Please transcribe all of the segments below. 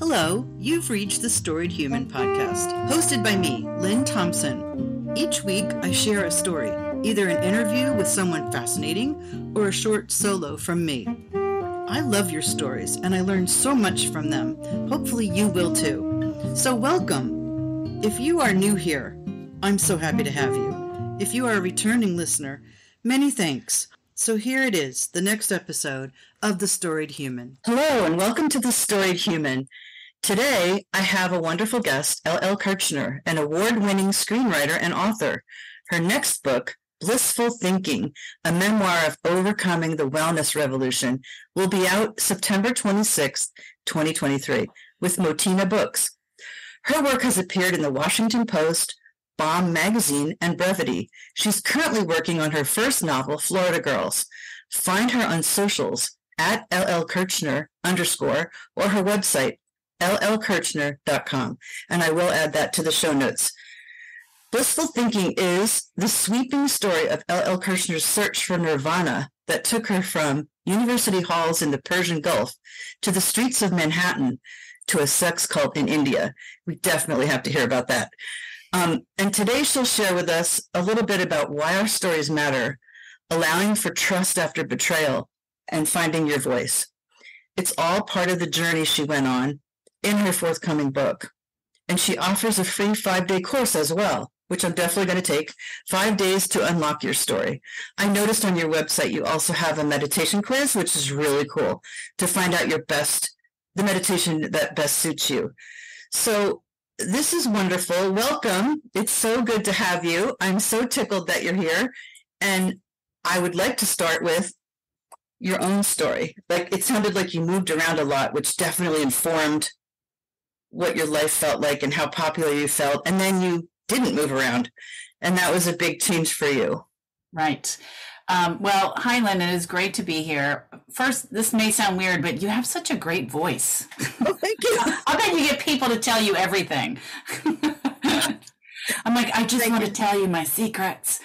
Hello, you've reached the Storied Human podcast, hosted by me, Lynn Thompson. Each week, I share a story, either an interview with someone fascinating or a short solo from me. I love your stories, and I learn so much from them. Hopefully you will too. So welcome. If you are new here, I'm so happy to have you. If you are a returning listener, many thanks. So here it is, the next episode of The Storied Human. Hello, and welcome to The Storied Human. Today, I have a wonderful guest, LL Kirchner, an award-winning screenwriter and author. Her next book, Blissful Thinking, a memoir of overcoming the wellness revolution, will be out September 26th, 2023, with Molina Books. Her work has appeared in the Washington Post, Bomb Magazine, and Brevity. She's currently working on her first novel, Florida Girls. Find her on socials at LLKirchner_, or her website, llkirchner.com. And I will add that to the show notes. Blissful Thinking is the sweeping story of LL Kirchner's search for nirvana that took her from university halls in the Persian Gulf to the streets of Manhattan to a sex cult in India. We definitely have to hear about that. And today she'll share with us a little bit about why our stories matter, allowing for trust after betrayal, and finding your voice. It's all part of the journey she went on in her forthcoming book. And she offers a free 5-day course as well, which I'm definitely going to take, 5 days to unlock your story. I noticed on your website you also have a meditation quiz, which is really cool, to find out the meditation that best suits you. So this is wonderful. Welcome. It's so good to have you. I'm so tickled that you're here. And I would like to start with your own story. Like, it sounded like you moved around a lot, which definitely informed what your life felt like and how popular you felt. And then you didn't move around. And that was a big change for you. Right. Well, hi, Lynn. It is great to be here. First, this may sound weird, but you have such a great voice. Oh, thank you. I bet you get people to tell you everything. I'm like, I just want to tell you my secrets.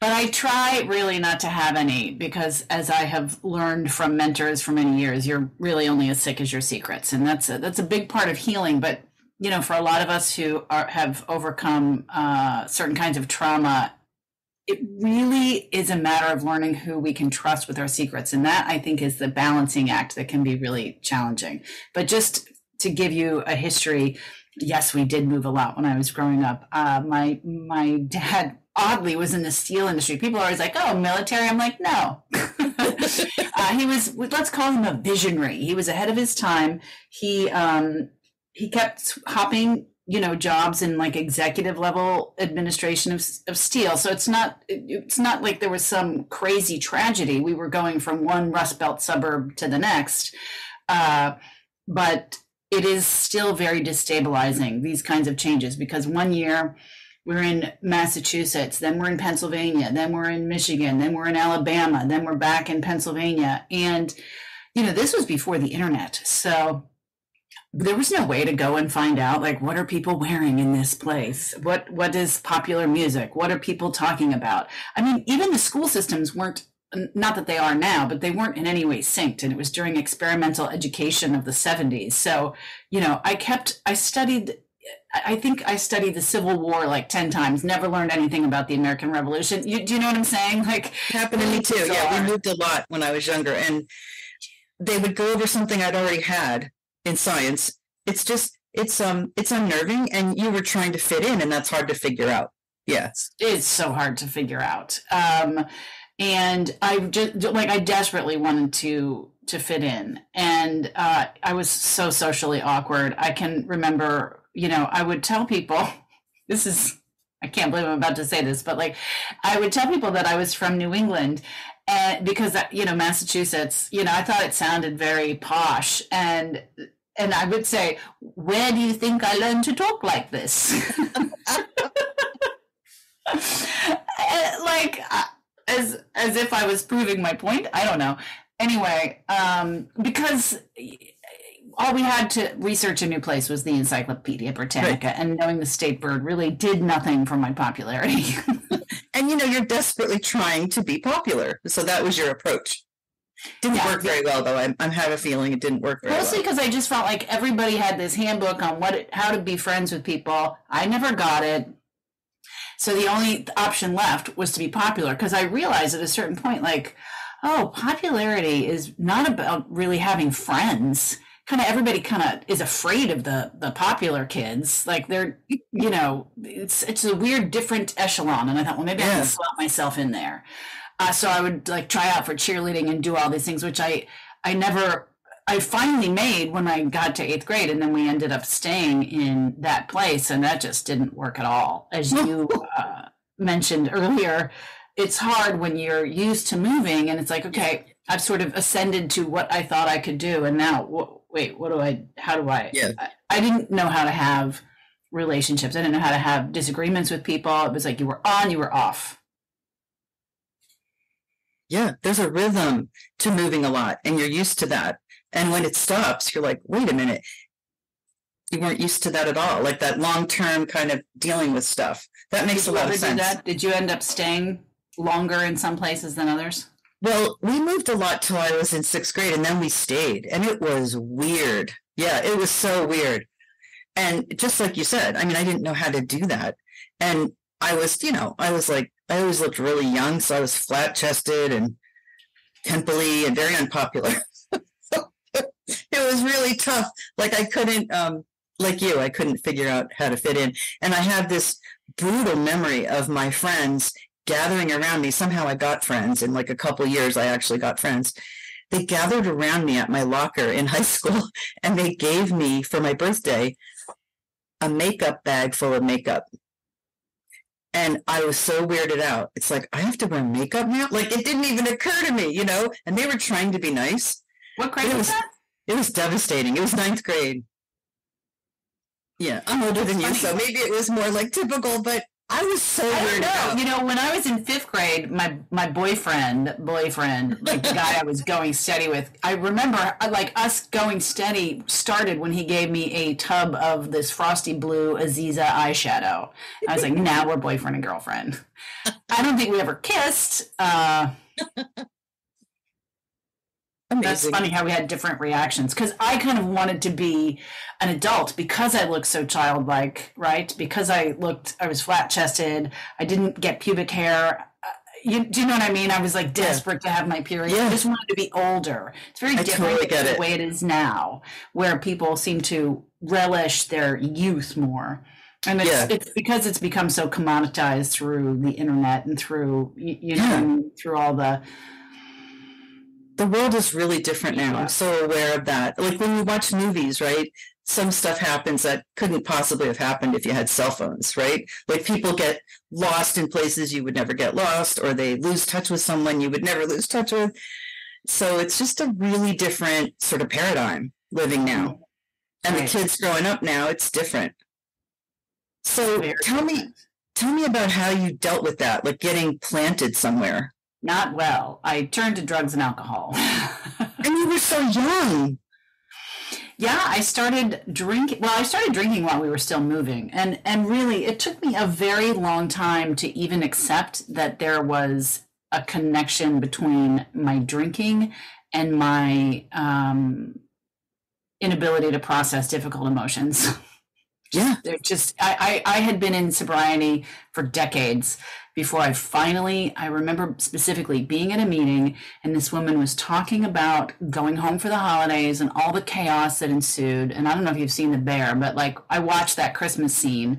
But I try really not to have any, because as I have learned from mentors for many years, you're really only as sick as your secrets. And that's a big part of healing. But, you know, for a lot of us who have overcome certain kinds of trauma, it really is a matter of learning who we can trust with our secrets. And that, I think, is the balancing act that can be really challenging. But just to give you a history, yes, we did move a lot when I was growing up. My dad, oddly, was in the steel industry. People are always like, oh, military. I'm like, no. He was, let's call him a visionary. He was ahead of his time. He kept hopping, jobs in like executive level administration of steel. So it's not like there was some crazy tragedy. We were going from one Rust Belt suburb to the next. But it is still very destabilizing, these kinds of changes, because one year we're in Massachusetts, then we're in Pennsylvania, then we're in Michigan, then we're in Alabama, then we're back in Pennsylvania. And, this was before the internet. So there was no way to go and find out, like, what are people wearing in this place? What is popular music? What are people talking about? I mean, even the school systems weren't, not that they are now, but they weren't in any way synced. And it was during experimental education of the 70s. So, I think I studied the Civil War like 10 times, never learned anything about the American Revolution. Do you know what I'm saying? Like, it happened to me too. Yeah, we moved a lot when I was younger, and they would go over something I'd already had in science. It's unnerving, and you were trying to fit in, and that's hard to figure out. Yes. It's so hard to figure out. And I desperately wanted to fit in. And I was so socially awkward. I can remember, I would tell people, I can't believe I'm about to say this, but like, I would tell people that I was from New England, and because, Massachusetts, I thought it sounded very posh. And I would say, where do you think I learned to talk like this? As if I was proving my point. I don't know. Anyway, because all we had to research a new place was the Encyclopedia Britannica, right. And knowing the state bird really did nothing for my popularity. And you're desperately trying to be popular. So that was your approach. Didn't work very well, though. I have a feeling it didn't work very Mostly well. because I just felt like everybody had this handbook on how to be friends with people. I never got it. So the only option left was to be popular, because I realized at a certain point, like, oh, popularity is not about really having friends. Everybody is afraid of the popular kids. Like, they're, it's a weird, different echelon. And I thought, well, maybe I can slot myself in there. So I would like try out for cheerleading and do all these things, which I finally made when I got to 8th grade, and then we ended up staying in that place, and that just didn't work at all. As you mentioned earlier, it's hard when you're used to moving, and it's like, okay, I've sort of ascended to what I thought I could do, and now, how do I? Yeah. I didn't know how to have relationships. I didn't know how to have disagreements with people. It was like you were on, you were off. Yeah, there's a rhythm to moving a lot, and you're used to that. And when it stops, you're like, wait a minute, you weren't used to that at all. Like that long-term kind of dealing with stuff. That makes a lot of sense. Did you end up staying longer in some places than others? Well, we moved a lot till I was in 6th grade, and then we stayed, and it was weird. Yeah, it was so weird. And just like you said, I mean, I didn't know how to do that. And I was like, I always looked really young, so I was flat-chested and pimply and very unpopular. It was really tough. Like I couldn't, like you, I couldn't figure out how to fit in. And I have this brutal memory of my friends gathering around me. Somehow I got friends. In like a couple years, I actually got friends. They gathered around me at my locker in high school, and they gave me, for my birthday, a makeup bag full of makeup. And I was so weirded out. It's like, I have to wear makeup now? Like, it didn't even occur to me, And they were trying to be nice. What grade was that? It was devastating. It was 9th grade. Yeah, I'm older than you, so maybe it was more like typical, but I was so weirded out. When I was in 5th grade, my boyfriend, like the guy I was going steady with, I remember like us going steady started when he gave me a tub of this frosty blue Aziza eyeshadow. I was like, now we're boyfriend and girlfriend. I don't think we ever kissed. That's funny how we had different reactions, because I kind of wanted to be an adult because I looked so childlike, right? Because I was flat-chested. I didn't get pubic hair. Do you know what I mean? I was like desperate to have my period. I just wanted to be older. It's very different than the way it is now, where people seem to relish their youth more. And it's because it's become so commoditized through the internet and through, through all the world is really different now. I'm so aware of that. Like when you watch movies, right? Some stuff happens that couldn't possibly have happened if you had cell phones, right? Like people get lost in places you would never get lost, or they lose touch with someone you would never lose touch with. So it's just a really different sort of paradigm living now. And the kids growing up now, it's different. So tell me about how you dealt with that, like getting planted somewhere. Not well. I turned to drugs and alcohol. And you were so young. Yeah, I started drinking. Well, I started drinking while we were still moving. And really, it took me a very long time to even accept that there was a connection between my drinking and my inability to process difficult emotions. Yeah. They're just, I had been in sobriety for decades before I remember specifically being at a meeting, and this woman was talking about going home for the holidays and all the chaos that ensued. And I don't know if you've seen The Bear, but like I watched that Christmas scene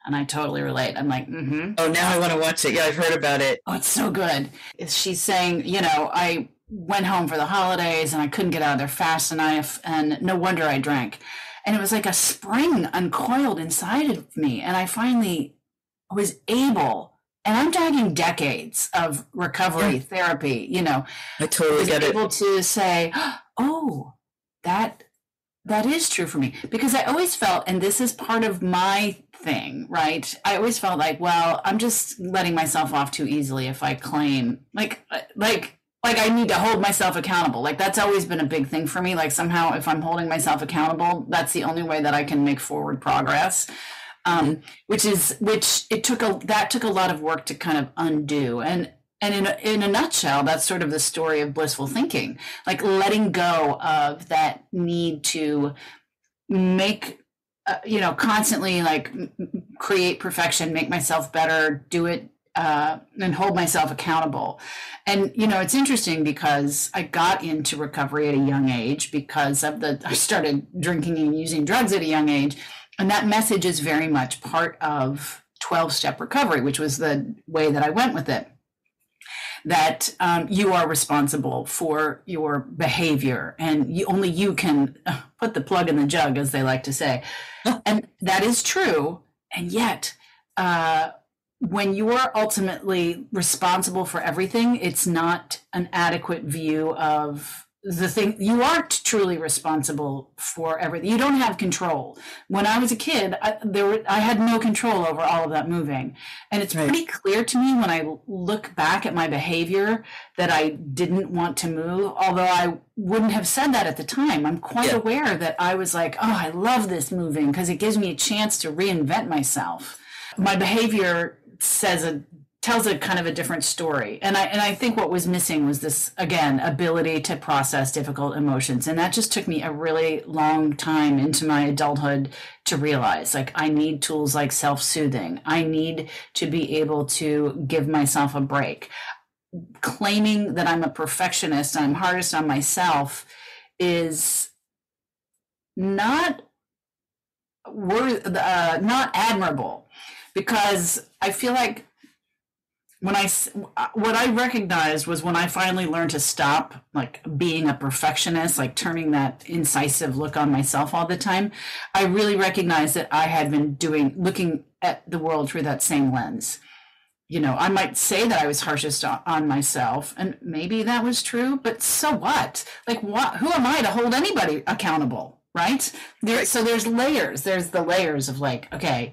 and I totally relate. I'm like, Oh, now I want to watch it. Yeah, I've heard about it. Oh, it's so good. She's saying, I went home for the holidays and I couldn't get out of there fast enough, and no wonder I drank. And it was like a spring uncoiled inside of me. And I finally was able, and I'm talking decades of recovery therapy, I totally get it. Able to say, oh, that is true for me. Because I always felt, and this is part of my thing, right? I always felt like, well, I'm just letting myself off too easily if I claim, like I need to hold myself accountable. Like that's always been a big thing for me. Like somehow if I'm holding myself accountable, that's the only way that I can make forward progress. That took a lot of work to kind of undo. And And in a nutshell, that's sort of the story of blissful thinking, like letting go of that need to make, constantly like create perfection, make myself better, do it, and hold myself accountable. And, it's interesting because I got into recovery at a young age because I started drinking and using drugs at a young age. And that message is very much part of 12-step recovery, which was the way that I went with it. That you are responsible for your behavior, and only you can put the plug in the jug, as they like to say. And that is true. And yet, when you are ultimately responsible for everything, it's not an adequate view of the thing. You aren't truly responsible for everything. You don't have control. When I was a kid, I had no control over all of that moving. And it's pretty clear to me when I look back at my behavior that I didn't want to move, although I wouldn't have said that at the time. I'm quite aware that I was like, oh, I love this moving because it gives me a chance to reinvent myself. My behavior tells a kind of a different story. And I think what was missing was this, again, ability to process difficult emotions. And that just took me a really long time into my adulthood to realize, like, I need tools like self-soothing. I need to be able to give myself a break. Claiming that I'm a perfectionist, I'm hardest on myself, is not admirable, because I feel like what I recognized was when I finally learned to stop like being a perfectionist, like turning that incisive look on myself all the time, I really recognized that I had been looking at the world through that same lens. I might say that I was harshest on myself, and maybe that was true, but so what? Like, who am I to hold anybody accountable, right? So there's layers. There's the layers of like, okay,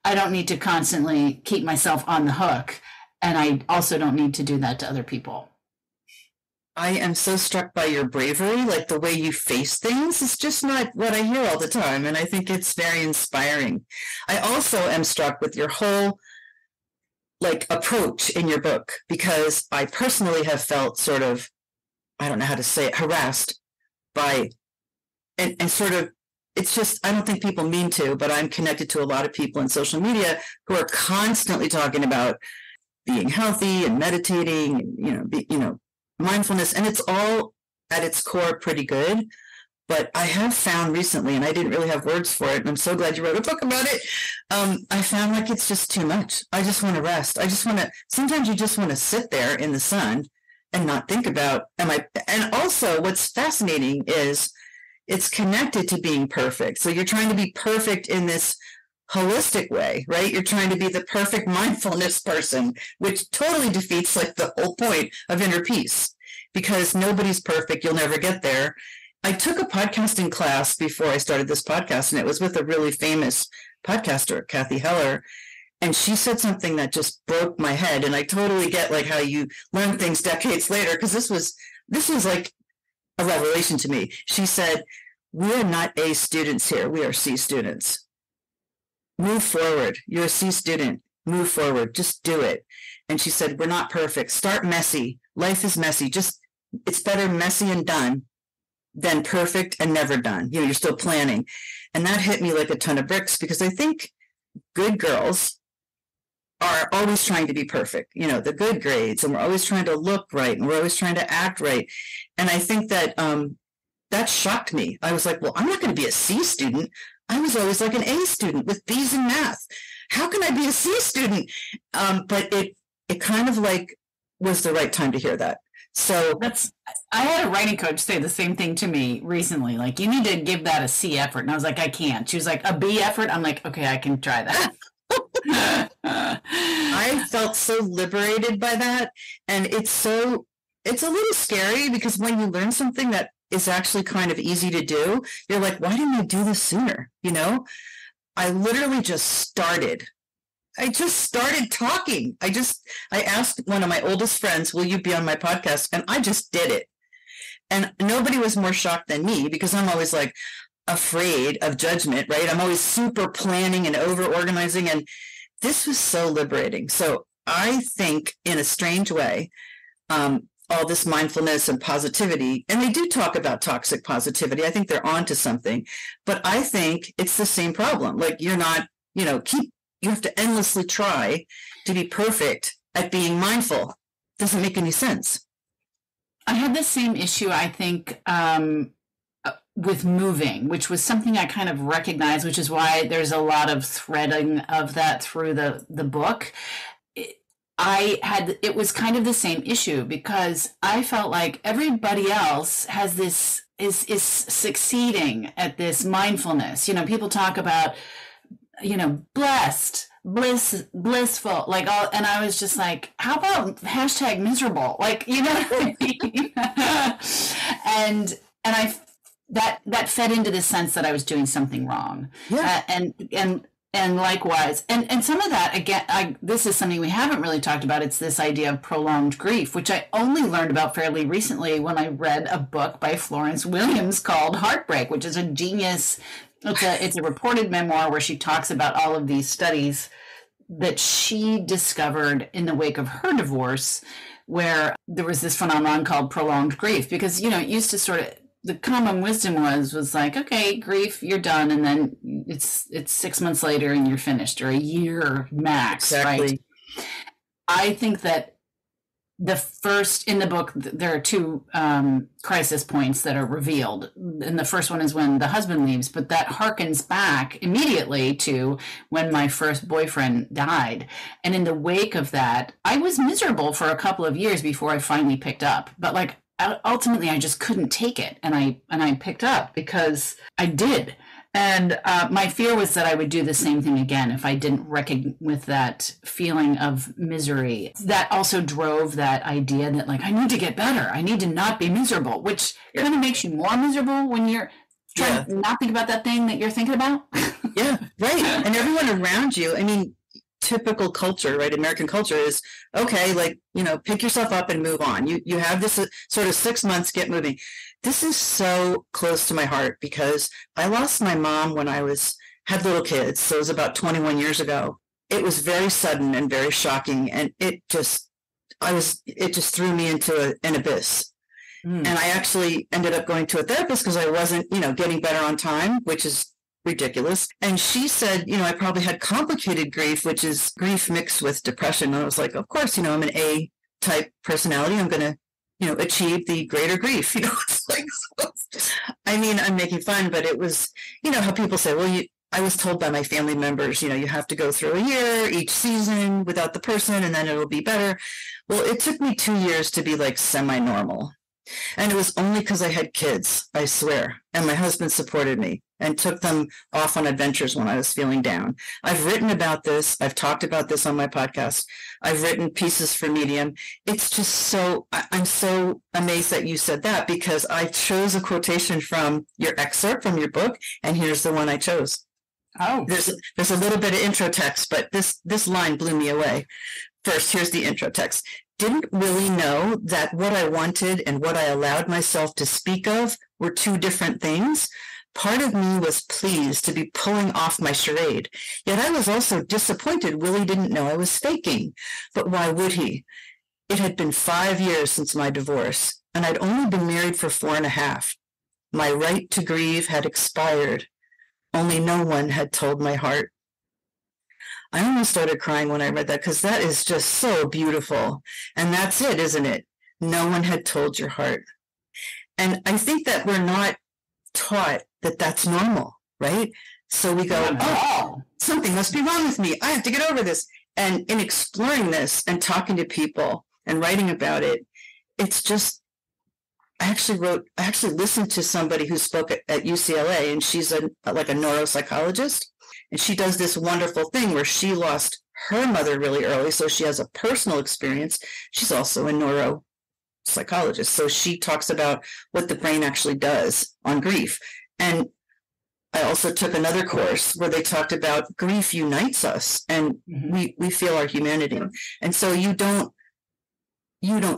I don't need to constantly keep myself on the hook. And I also don't need to do that to other people. I am so struck by your bravery, like the way you face things. It's just not what I hear all the time. And I think it's very inspiring. I also am struck with your whole like approach in your book, because I personally have felt sort of, I don't know how to say it, harassed by, and sort of, it's just, I don't think people mean to, but I'm connected to a lot of people in social media who are constantly talking about being healthy and meditating, mindfulness, and it's all at its core pretty good. But I have found recently, and I didn't really have words for it, and I'm so glad you wrote a book about it. I found like it's just too much. I just want to rest. Sometimes you just want to sit there in the sun and not think about, and also what's fascinating is it's connected to being perfect. So you're trying to be perfect in this holistic way, right? You're trying to be the perfect mindfulness person, which totally defeats like the whole point of inner peace, because nobody's perfect. You'll never get there. I took a podcasting class before I started this podcast, and it was with a really famous podcaster, Kathy Heller. And she said something that just broke my head. And I totally get like how you learn things decades later, because this was like a revelation to me. She said, "We are not A students here. We are C students. Move forward. You're a C student. Move forward. Just do it." And she said, "We're not perfect. Start messy. Life is messy. It's better messy and done than perfect and never done. You're still planning." And that hit me like a ton of bricks, because I think good girls are always trying to be perfect, the good grades, and we're always trying to look right, and we're always trying to act right. And I think that that shocked me. I was like, well, I'm not going to be a C student. I was always like an A student with B's in math. How can I be a C student? But it kind of like was the right time to hear that. So I had a writing coach say the same thing to me recently. Like, you need to give that a C effort. And I was like, I can't. She was like, a B effort? I'm like, okay, I can try that. I felt so liberated by that. And it's a little scary, because when you learn something that is actually kind of easy to do, you're like, why didn't I do this sooner? I literally just started. I just started talking. I asked one of my oldest friends, will you be on my podcast? And I just did it. And nobody was more shocked than me, because I'm always like afraid of judgment, right? I'm always super planning and over organizing. And this was so liberating. So I think in a strange way, all this mindfulness and positivity, and they do talk about toxic positivity. I think they're onto something, but I think it's the same problem. Like you're not, you have to endlessly try to be perfect at being mindful. Doesn't make any sense. I had the same issue, I think, with moving, which was something I kind of recognized, which is why there's a lot of threading of that through the book. It was kind of the same issue because I felt like everybody else has this, is succeeding at this mindfulness. People talk about, blessed, blissful, like all, and I was just like, how about hashtag miserable? Like, what I mean? and that fed into the sense that I was doing something wrong. Yeah. And likewise, and some of that, again, this is something we haven't really talked about. It's this idea of prolonged grief, which I only learned about fairly recently when I read a book by Florence Williams called Heartbreak, which is a genius. It's a reported memoir where she talks about all of these studies that she discovered in the wake of her divorce, where there was this phenomenon called prolonged grief, because, it used to sort of, the common wisdom was like, okay, grief, you're done. And then it's 6 months later and you're finished, or a year max. Exactly. Right? I think that in the book, there are two crisis points that are revealed. And the first one is when the husband leaves, but that harkens back immediately to when my first boyfriend died. And in the wake of that, I was miserable for a couple of years before I finally picked up. But like, ultimately I just couldn't take it, and I picked up because I did, and my fear was that I would do the same thing again if I didn't reckon with that feeling of misery. That also drove that idea that, like, I need to get better, I need to not be miserable, which kind of makes you more miserable when you're trying to not think about that thing that you're thinking about. Yeah, right. And everyone around you, I mean, typical culture, right? American culture is, okay, like, pick yourself up and move on. You have this sort of 6 months, get moving. This is so close to my heart because I lost my mom when I had little kids. So it was about 21 years ago. It was very sudden and very shocking. And it just threw me into an abyss. And I actually ended up going to a therapist because I wasn't, getting better on time, which is ridiculous. And she said, I probably had complicated grief, which is grief mixed with depression. And I was like, of course, I'm an A-type personality. I'm going to, achieve the greater grief. It's like, I mean, I'm making fun, but it was, how people say, well, I was told by my family members, you have to go through a year each season without the person and then it'll be better. Well, it took me 2 years to be like semi-normal. And it was only because I had kids, I swear. And my husband supported me and took them off on adventures when I was feeling down. I've written about this. I've talked about this on my podcast. I've written pieces for Medium. It's just I'm so amazed that you said that, because I chose a quotation from your excerpt from your book, and here's the one I chose. Oh, there's a little bit of intro text, but this line blew me away. First, here's the intro text. Didn't Willie know that what I wanted and what I allowed myself to speak of were two different things? Part of me was pleased to be pulling off my charade, yet I was also disappointed Willie didn't know I was faking. But why would he? It had been 5 years since my divorce, and I'd only been married for 4.5. My right to grieve had expired. Only no one had told my heart. I almost started crying when I read that, because that is just so beautiful. And that's it, isn't it? No one had told your heart. And I think that we're not taught that that's normal, right? So we go, oh, something must be wrong with me. I have to get over this. And in exploring this and talking to people and writing about it, it's just, I actually listened to somebody who spoke at UCLA, and she's like a neuropsychologist. And she does this wonderful thing where she lost her mother really early, so she has a personal experience. She's also a neuropsychologist, so she talks about what the brain actually does on grief. And I also took another course where they talked about grief unites us, and we feel our humanity. And so you don't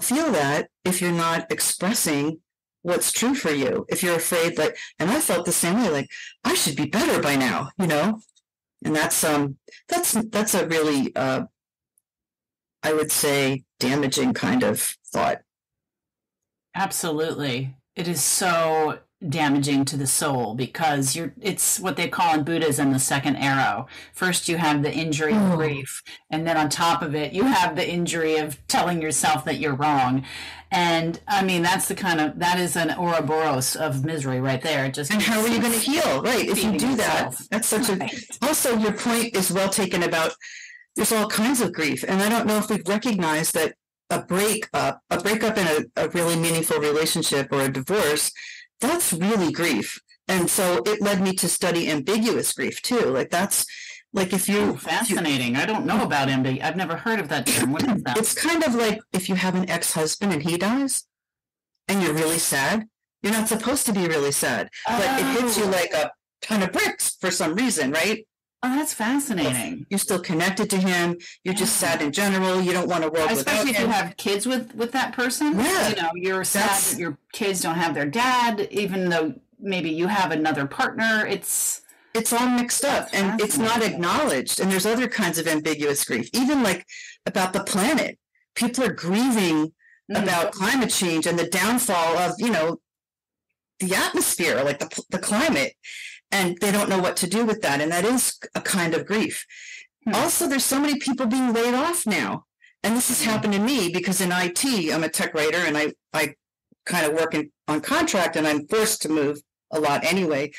feel that if you're not expressing what's true for you. If you're afraid, like, and I felt the same way, like, I should be better by now, And that's a really, I I would say, damaging kind of thought. Absolutely. It is so damaging to the soul because it's what they call in Buddhism the second arrow. First you have the injury of grief, and then on top of it you have the injury of telling yourself that you're wrong. And I mean, that is an Ouroboros of misery right there. And how are you going to heal? Right. If you do that, that's such a, also your point is well taken about there's all kinds of grief. And I don't know if we've recognized that a breakup in a really meaningful relationship or a divorce, that's really grief. And so it led me to study ambiguous grief too. Like that's like if you fascinating. I don't know about ambiguous. I've never heard of that term. What is that? It's kind of like if you have an ex-husband and he dies and you're really sad, you're not supposed to be really sad, but it hits you like a ton of bricks for some reason, right? Oh, that's fascinating. You're still connected to him. You're just sad in general. You don't want to work without him. Especially if you have kids with that person. Yeah. You know, you're sad that your kids don't have their dad, even though maybe you have another partner. It's all mixed up and it's not acknowledged. And there's other kinds of ambiguous grief, even like about the planet. People are grieving about climate change and the downfall of, you know, the atmosphere, like the climate. And they don't know what to do with that. And that is a kind of grief. Also, there's so many people being laid off now. And this has happened to me because in IT, I'm a tech writer and I kind of work on contract and I'm forced to move a lot anyway.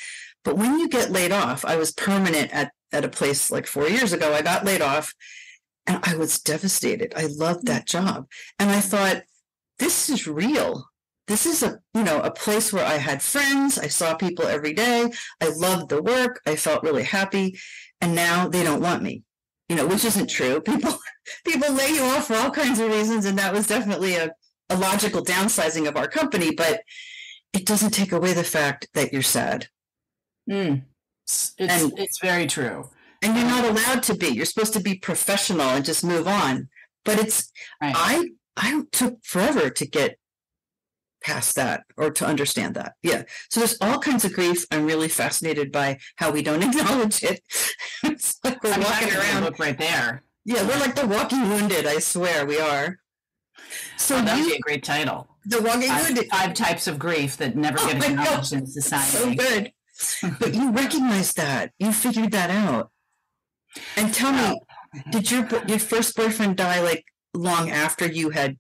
But when you get laid off, I was permanent at a place like 4 years ago. I got laid off and I was devastated. I loved that job. And I thought, this is real. This is a place where I had friends. I saw people every day. I loved the work. I felt really happy. And now they don't want me, which isn't true. People lay you off for all kinds of reasons. And that was definitely a logical downsizing of our company, but it doesn't take away the fact that you're sad. It's very true. And you're not allowed to be. You're supposed to be professional and just move on. But it's, right. I took forever to get past that or to understand that. Yeah. So there's all kinds of grief. I'm really fascinated by how we don't acknowledge it. It's like we're walking around. Look right there. Yeah, we're like the walking wounded. I swear we are. So that would be a great title. The walking wounded. 5 types of grief that never get acknowledged in society. So good. But you recognize that. You figured that out. And tell me, did your first boyfriend die like long after you had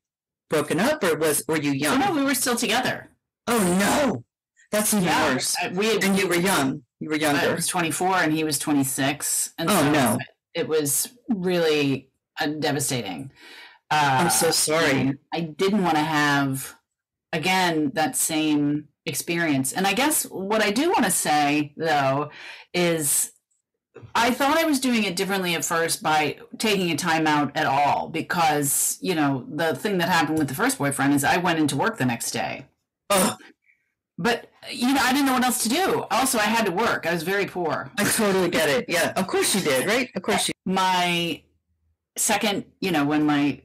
broken up, or were you young? Oh, no, we were still together. Oh no, that's even worse. And you were young. You were younger. I was 24 and he was 26. And no, it was really devastating. I'm so sorry. I didn't want to have again that same experience. And I guess what I do want to say though is I thought I was doing it differently at first by taking a time out at all because, the thing that happened with the first boyfriend is I went into work the next day. Oh. But, I didn't know what else to do. Also, I had to work. I was very poor. I totally get it. Yeah, of course you did, right? Of course you did. My second, when my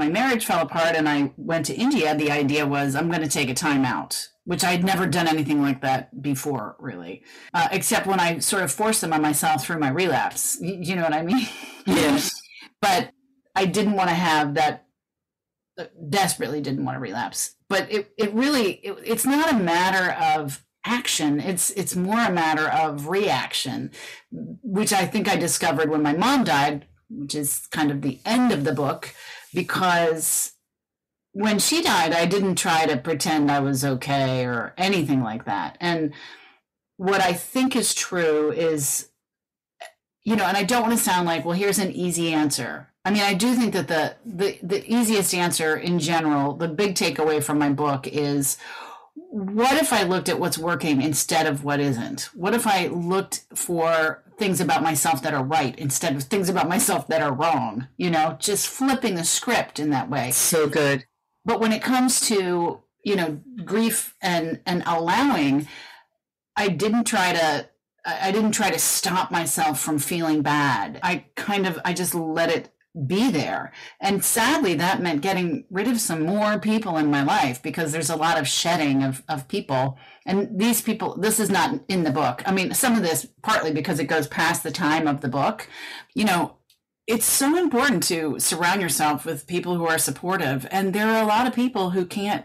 marriage fell apart and I went to India, the idea was I'm going to take a time out, which I'd never done anything like that before, really, except when I sort of forced them on myself through my relapse. You know what I mean? Yes. But I didn't want to have that, desperately didn't want to relapse. But it's not a matter of action. It's more a matter of reaction, which I think I discovered when my mom died, which is kind of the end of the book, because when she died, I didn't try to pretend I was okay or anything like that. And what I think is true is, and I don't want to sound like, well, here's an easy answer. I mean, I do think that the easiest answer in general, the big takeaway from my book is, what if I looked at what's working instead of what isn't? What if I looked for things about myself that are right instead of things about myself that are wrong? Just flipping the script in that way. So good. But when it comes to, grief and allowing, I didn't try to stop myself from feeling bad. I just let it be there. And sadly, that meant getting rid of some more people in my life because there's a lot of shedding of people. And these people, this is not in the book. I mean, some of this partly because it goes past the time of the book. it's so important to surround yourself with people who are supportive. And there are a lot of people who can't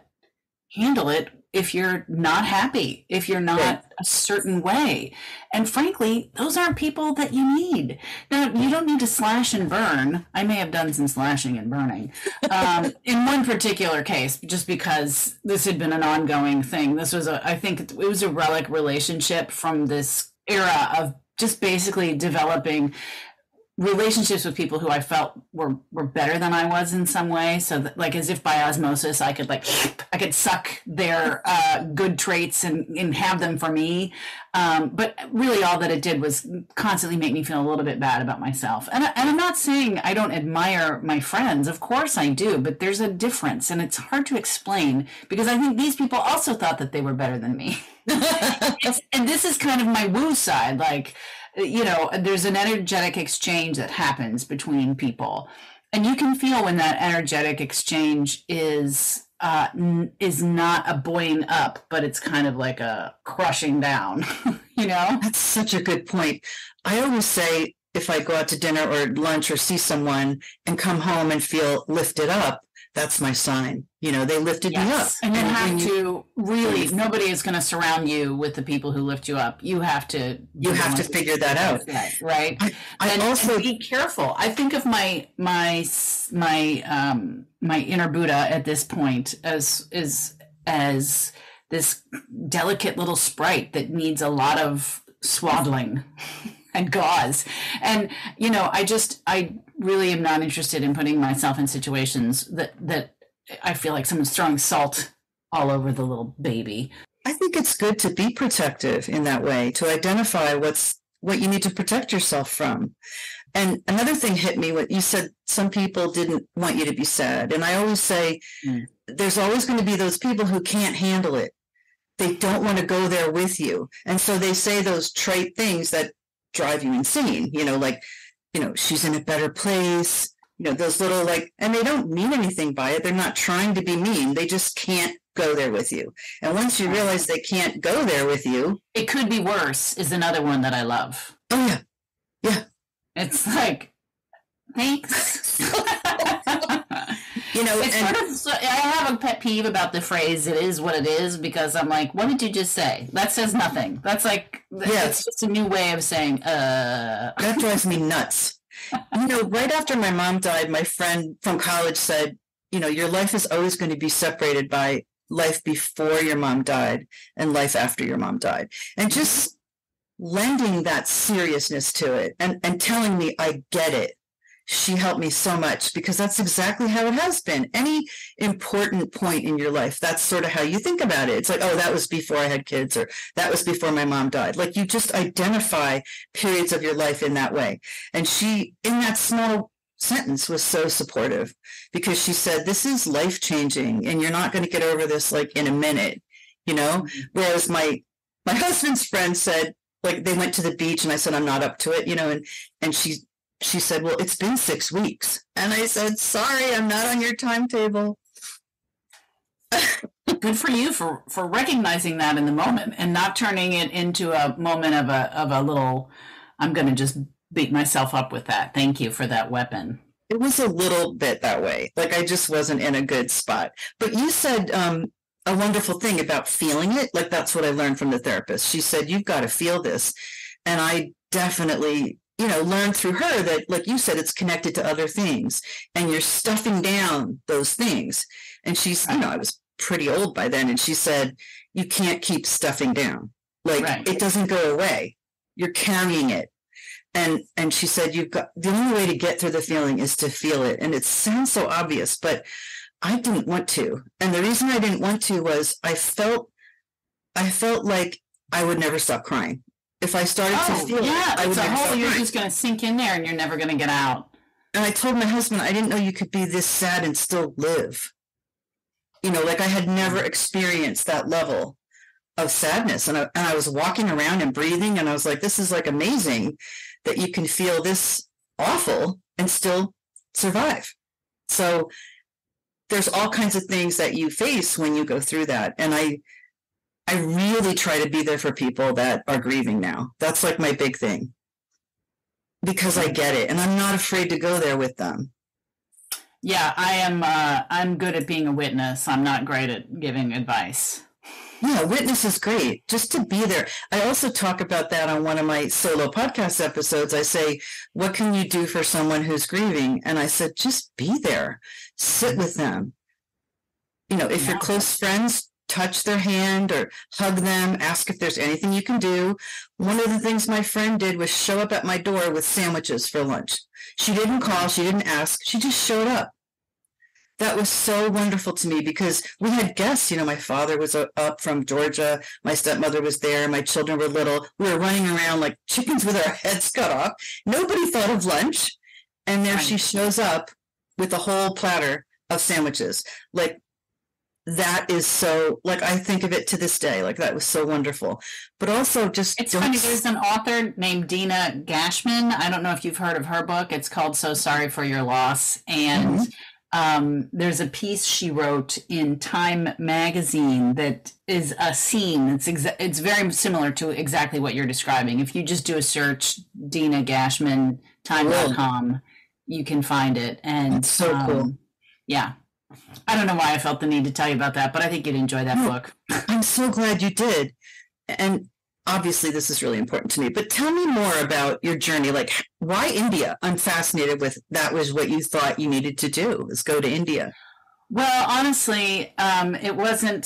handle it if you're not happy, if you're not a certain way. And frankly, those aren't people that you need. Now, you don't need to slash and burn. I may have done some slashing and burning in one particular case, just because this had been an ongoing thing. This was I think it was a relic relationship from this era of just basically developing relationships with people who I felt were better than I was in some way. So that, like, as if by osmosis, I could suck their good traits and have them for me. But really all that it did was constantly make me feel a little bit bad about myself. And I'm not saying I don't admire my friends. Of course I do, but there's a difference, and it's hard to explain because I think these people also thought that they were better than me. And this is kind of my woo side, like, there's an energetic exchange that happens between people, and you can feel when that energetic exchange is not a buoying up, but it's kind of like a crushing down. That's such a good point. I always say, if I go out to dinner or lunch or see someone and come home and feel lifted up, that's my sign. They lifted me up. And you have to really, nobody is going to surround you with the people who lift you up. You have to figure that out. Right. I also be careful. I think of my inner Buddha at this point as this delicate little sprite that needs a lot of swaddling and gauze. And, I really am not interested in putting myself in situations that I feel like someone's throwing salt all over the little baby. I think it's good to be protective in that way, to identify what you need to protect yourself from. And another thing hit me when you said some people didn't want you to be sad. And I always say, there's always going to be those people who can't handle it. They don't want to go there with you. And so they say those trite things that drive you insane, she's in a better place, those little and they don't mean anything by it. They're not trying to be mean. They just can't go there with you. And once you realize they can't go there with you. It could be worse is another one that I love. Oh, yeah. Yeah. It's like, thanks. It's I have a pet peeve about the phrase, it is what it is, because I'm like, what did you just say? That says nothing. That's it's just a new way of saying, That drives me nuts. Right after my mom died, my friend from college said, your life is always going to be separated by life before your mom died and life after your mom died. And just lending that seriousness to it and telling me I get it. She helped me so much, because that's exactly how it has been. Any important point in your life, that's sort of how you think about it. It's like, oh, that was before I had kids, or that was before my mom died. Like, you just identify periods of your life in that way. And she, in that small sentence, was so supportive, because she said, this is life changing and you're not going to get over this in a minute, Whereas my husband's friend said, they went to the beach and I said, I'm not up to it, and she said, well, it's been 6 weeks. And I said, sorry, I'm not on your timetable. Good for you for recognizing that in the moment and not turning it into a moment of a little, I'm going to just beat myself up with that. Thank you for that weapon. It was a little bit that way. I just wasn't in a good spot. But you said a wonderful thing about feeling it. That's what I learned from the therapist. She said, you've got to feel this. And I definitely learned through her that, like you said, it's connected to other things and you're stuffing down those things. And she's, I was pretty old by then. And she said, you can't keep stuffing down. It doesn't go away. You're carrying it. And she said, the only way to get through the feeling is to feel it. And it sounds so obvious, but I didn't want to. And the reason I didn't want to was I felt like I would never stop crying. If I started to feel it, I would never stop crying. You're just going to sink in there and you're never going to get out. And I told my husband, I didn't know you could be this sad and still live. I had never experienced that level of sadness. And I was walking around and breathing, and I was like, this is amazing that you can feel this awful and still survive. So there's all kinds of things that you face when you go through that. And I really try to be there for people that are grieving now. That's my big thing. because I get it, and I'm not afraid to go there with them. Yeah, I'm good at being a witness. I'm not great at giving advice. Yeah, witness is great, just to be there. I also talk about that on one of my solo podcast episodes. I say, what can you do for someone who's grieving? And I said, just be there, sit with them. You know, if you're close friends, touch their hand or hug them, ask if there's anything you can do. One of the things my friend did was show up at my door with sandwiches for lunch. She didn't call, she didn't ask, she just showed up. That was so wonderful to me because we had guests. You know, my father was up from Georgia. My stepmother was there. My children were little. We were running around like chickens with our heads cut off. Nobody thought of lunch. And there she shows up with a whole platter of sandwiches. Like, that is so, like, I think of it to this day. Like, that was so wonderful. But also just... It's funny, there's an author named Dina Gashman. I don't know if you've heard of her book. It's called So Sorry for Your Loss. And... there's a piece she wrote in Time magazine that is a scene. It's very similar to exactly what you're describing. If you just do a search, Dina Gashman, time.com, you can find it. And that's so cool. Yeah. I don't know why I felt the need to tell you about that, but I think you'd enjoy that book. I'm so glad you did. And obviously this is really important to me, but tell me more about your journey. Like, why India? I'm fascinated with that. Was what you thought you needed to do, is go to India? Well, honestly, it wasn't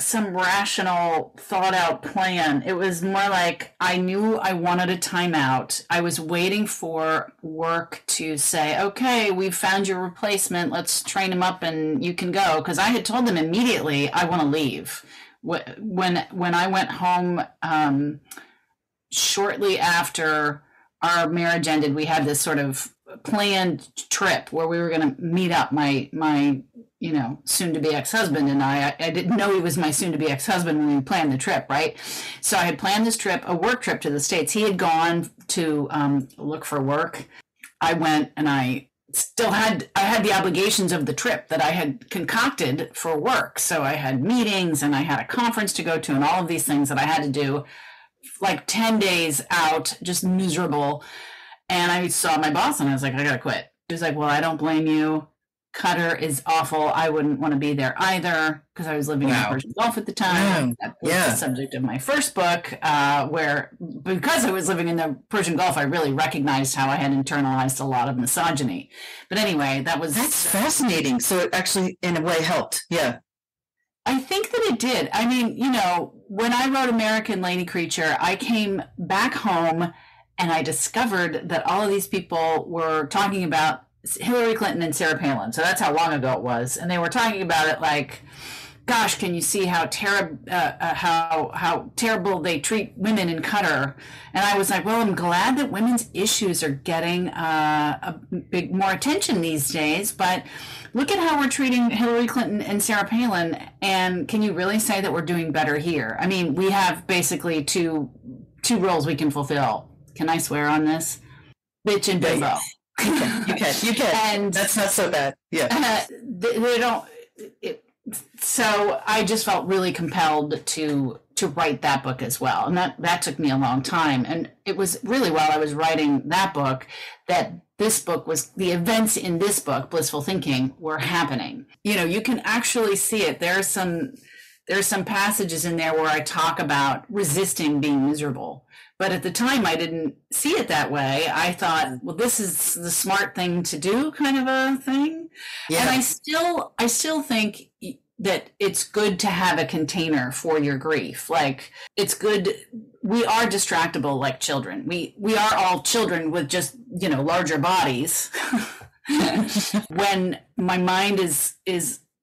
some rational, thought out plan. It was more like I knew I wanted a timeout. I was waiting for work to say, okay, we've found your replacement. Let's train him up and you can go. Because I had told them immediately, I want to leave. When I went home, shortly after our marriage ended, we had this sort of planned trip where we were going to meet up. My soon to be ex-husband and I didn't know he was my soon to be ex-husband when we planned the trip, right? So I had planned this trip, a work trip to the States. He had gone to look for work. I went and I had the obligations of the trip that I had concocted for work. So I had meetings and I had a conference to go to and all of these things that I had to do, like 10 days out, just miserable. And I saw my boss and I was like, I gotta quit. He was like, well, I don't blame you. Qatar is awful. I wouldn't want to be there either because I was living in the Persian Gulf at the time. That was the subject of my first book, where because I was living in the Persian Gulf, I really recognized how I had internalized a lot of misogyny. But anyway, that's fascinating. So it actually, in a way, helped. Yeah. I think that it did. I mean, when I wrote American Lady Creature, I came back home and I discovered that all of these people were talking about Hillary Clinton and Sarah Palin. So that's how long ago it was. And they were talking about it like, gosh, can you see how terrible they treat women in Qatar? And I was like, well, I'm glad that women's issues are getting a big more attention these days. But look at how we're treating Hillary Clinton and Sarah Palin. And can you really say that we're doing better here? I mean, we have basically two roles we can fulfill. Can I swear on this? Bitch and bimbo. You can. And that's not so bad. Yeah. They don't. So I just felt really compelled to write that book as well. And that took me a long time. And it was really while I was writing that book that this book was, the events in this book, Blissful Thinking, were happening. You can actually see it. There's some passages in there where I talk about resisting being miserable. But at the time, I didn't see it that way. I thought, well, this is the smart thing to do, kind of a thing. Yeah. And I still think that it's good to have a container for your grief. Like, it's good. We are distractible like children. We are all children with just, larger bodies. When my mind is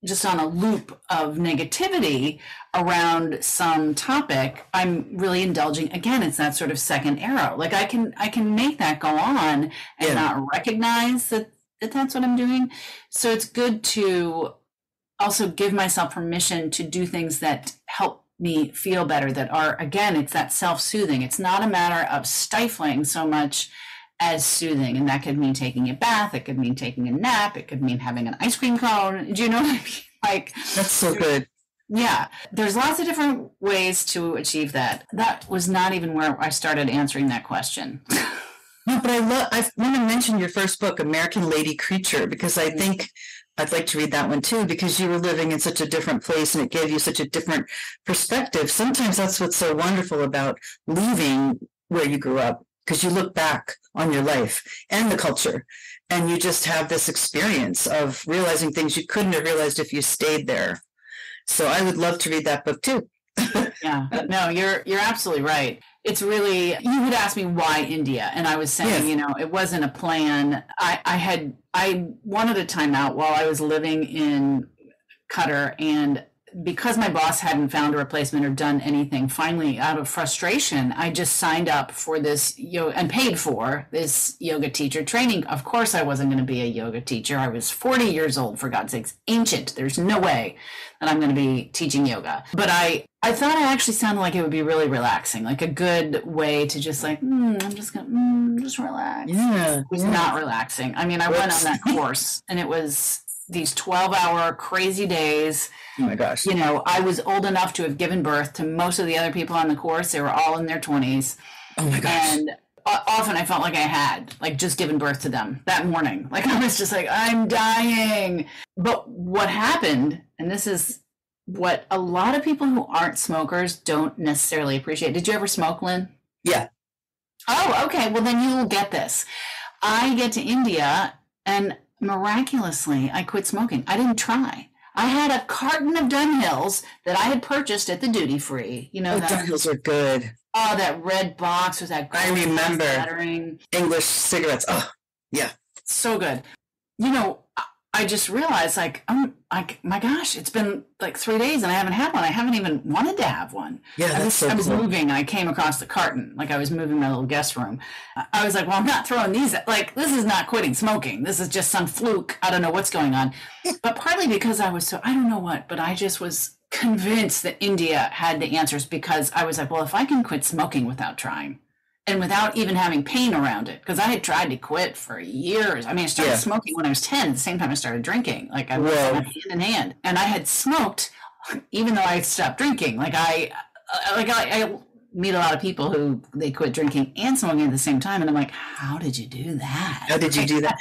just on a loop of negativity around some topic, I'm really indulging. Again, it's that sort of second arrow. Like I can make that go on and not recognize that that's what I'm doing. So it's good to also give myself permission to do things that help me feel better, that are, again, it's that self-soothing. It's not a matter of stifling so much as soothing. And that could mean taking a bath. It could mean taking a nap. It could mean having an ice cream cone. Do you know what I mean? Like, that's so good. Yeah. There's lots of different ways to achieve that. That was not even where I started answering that question. No, but I want to mention your first book, American Lady Creature, because I think I'd like to read that one too, because you were living in such a different place and it gave you such a different perspective. Sometimes that's what's so wonderful about leaving where you grew up, because you look back on your life and the culture and you just have this experience of realizing things you couldn't have realized if you stayed there. So I would love to read that book too. Yeah, no, you're absolutely right. It's really, you would ask me why India, and I was saying, Yes. it wasn't a plan. I wanted a time out while I was living in Qatar, and because my boss hadn't found a replacement or done anything, finally, out of frustration, I just signed up for this yoga and paid for this yoga teacher training. Of course, I wasn't going to be a yoga teacher. I was 40 years old, for God's sakes, ancient. There's no way that I'm going to be teaching yoga. But I thought it actually sounded like it would be really relaxing, like a good way to just like, I'm just going to just relax. Yeah. It was not relaxing. I mean, I went on that course and it was these 12-hour crazy days. Oh my gosh. I was old enough to have given birth to most of the other people on the course. They were all in their 20s. Oh my gosh. And often I felt like I had just given birth to them that morning. Like I was just like, I'm dying. But what happened, and this is what a lot of people who aren't smokers don't necessarily appreciate. Did you ever smoke, Lynn? Yeah. Oh, okay. Well, then you will get this. I get to India and miraculously, I quit smoking. I didn't try. I had a carton of Dunhills that I had purchased at the duty free. Dunhills are good. Oh, that red box with that. I remember lettering. English cigarettes. Oh, yeah. So good. I just realized my gosh, it's been like 3 days and I haven't had one. I haven't even wanted to have one. Yeah, I was cool. moving and I came across the carton. Like I was moving my little guest room. I was like, well, I'm not throwing these. Like, this is not quitting smoking. This is just some fluke. I don't know what's going on. But partly because I don't know what, but I just was convinced that India had the answers, because I was like, well, if I can quit smoking without trying, and without even having pain around it, because I had tried to quit for years. I mean, I started smoking when I was 10, at the same time I started drinking. Like I was hand in hand. And I had smoked, even though I had stopped drinking. I meet a lot of people who they quit drinking and smoking at the same time. And I'm like, how did you do that? How did you do that?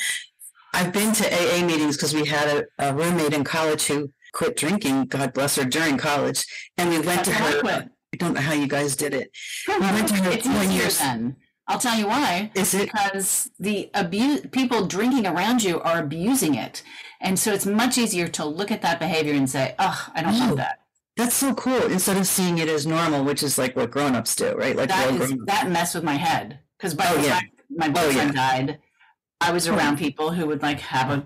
I've been to AA meetings because we had a roommate in college who quit drinking, God bless her, during college. And we went to her. I don't know how you guys did it. We went to her it's 1 year. Then. I'll tell you why. Is it? Because the people drinking around you are abusing it. And so it's much easier to look at that behavior and say, oh, I don't want that. That's so cool. Instead of seeing it as normal, which is like what grown-ups do, right? Like that messed with my head. Because by the time my boyfriend died, I was around people who would have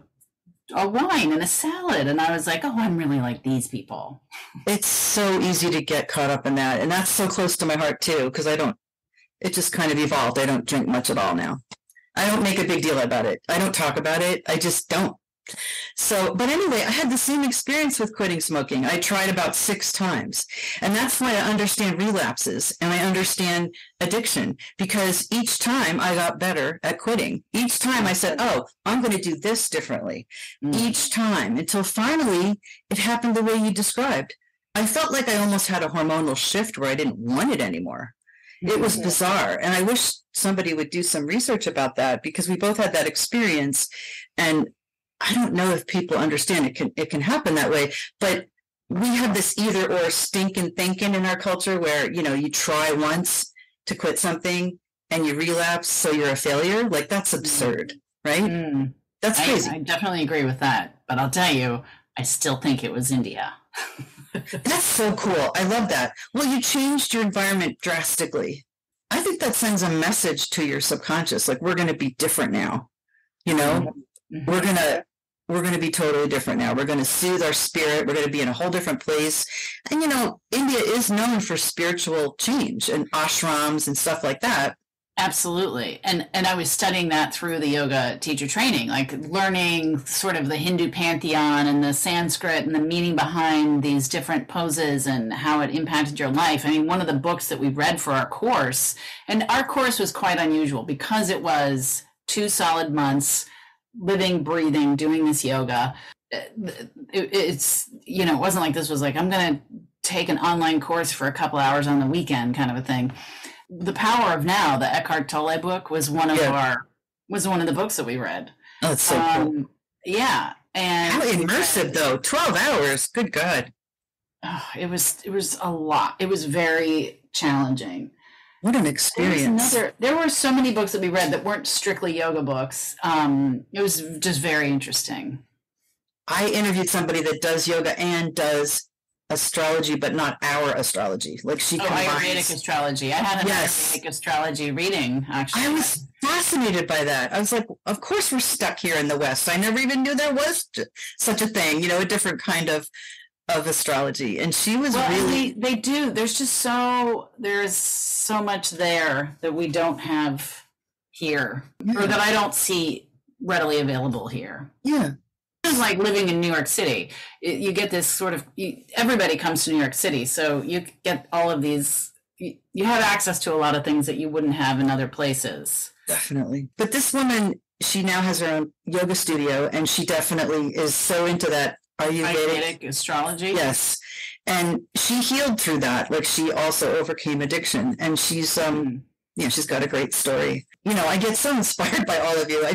a wine and a salad, and I was like, oh, I'm really like these people. It's so easy to get caught up in that, and that's so close to my heart too, because it just kind of evolved. I don't drink much at all now. I don't make a big deal about it. I don't talk about it. I just don't. So, but anyway, I had the same experience with quitting smoking. I tried about 6 times. And that's why I understand relapses and I understand addiction, because each time I got better at quitting. Each time I said, oh, I'm going to do this differently. Each time, until finally it happened the way you described. I felt like I almost had a hormonal shift where I didn't want it anymore. It was bizarre. And I wish somebody would do some research about that, because we both had that experience. And I don't know if people understand it can happen that way, but we have this either or stinking thinking in our culture where, you try once to quit something and you relapse, so you're a failure. Like, that's absurd, right? That's crazy. I definitely agree with that. But I'll tell you, I still think it was India. That's so cool. I love that. Well, you changed your environment drastically. I think that sends a message to your subconscious, like, we're going to be different now. We're going to be totally different now. We're going to soothe our spirit. We're going to be in a whole different place. And, India is known for spiritual change and ashrams and stuff like that. Absolutely. And I was studying that through the yoga teacher training, like learning sort of the Hindu pantheon and the Sanskrit and the meaning behind these different poses and how it impacted your life. I mean, one of the books that we read for our course, and our course was quite unusual because it was 2 solid months living, breathing, doing this yoga. It's, it wasn't like this was like, I'm going to take an online course for a couple hours on the weekend kind of a thing. The Power of Now, the Eckhart Tolle book, was one of the books that we read. Oh, it's so cool. Yeah. And how immersive though. 12 hours. Good God. Oh, it was a lot. It was very challenging. What an experience. There were so many books that we read that weren't strictly yoga books. It was just very interesting. I interviewed somebody that does yoga and does astrology, but not our astrology. Like she combines. Ayurvedic astrology. I had an Ayurvedic astrology reading, actually. I was fascinated by that. I was like, of course we're stuck here in the West. I never even knew there was such a thing, a different kind of astrology. And she was really... They do. There's so much there that we don't have here, or that I don't see readily available here. Yeah. It's like living in New York City. You get this sort of, everybody comes to New York City, so you get all of these, you have access to a lot of things that you wouldn't have in other places. Definitely. But this woman, she now has her own yoga studio, and she definitely is so into that Ayurvedic astrology. Yes. And she healed through that. Like, she also overcame addiction, and she's, she's got a great story. I get so inspired by all of you.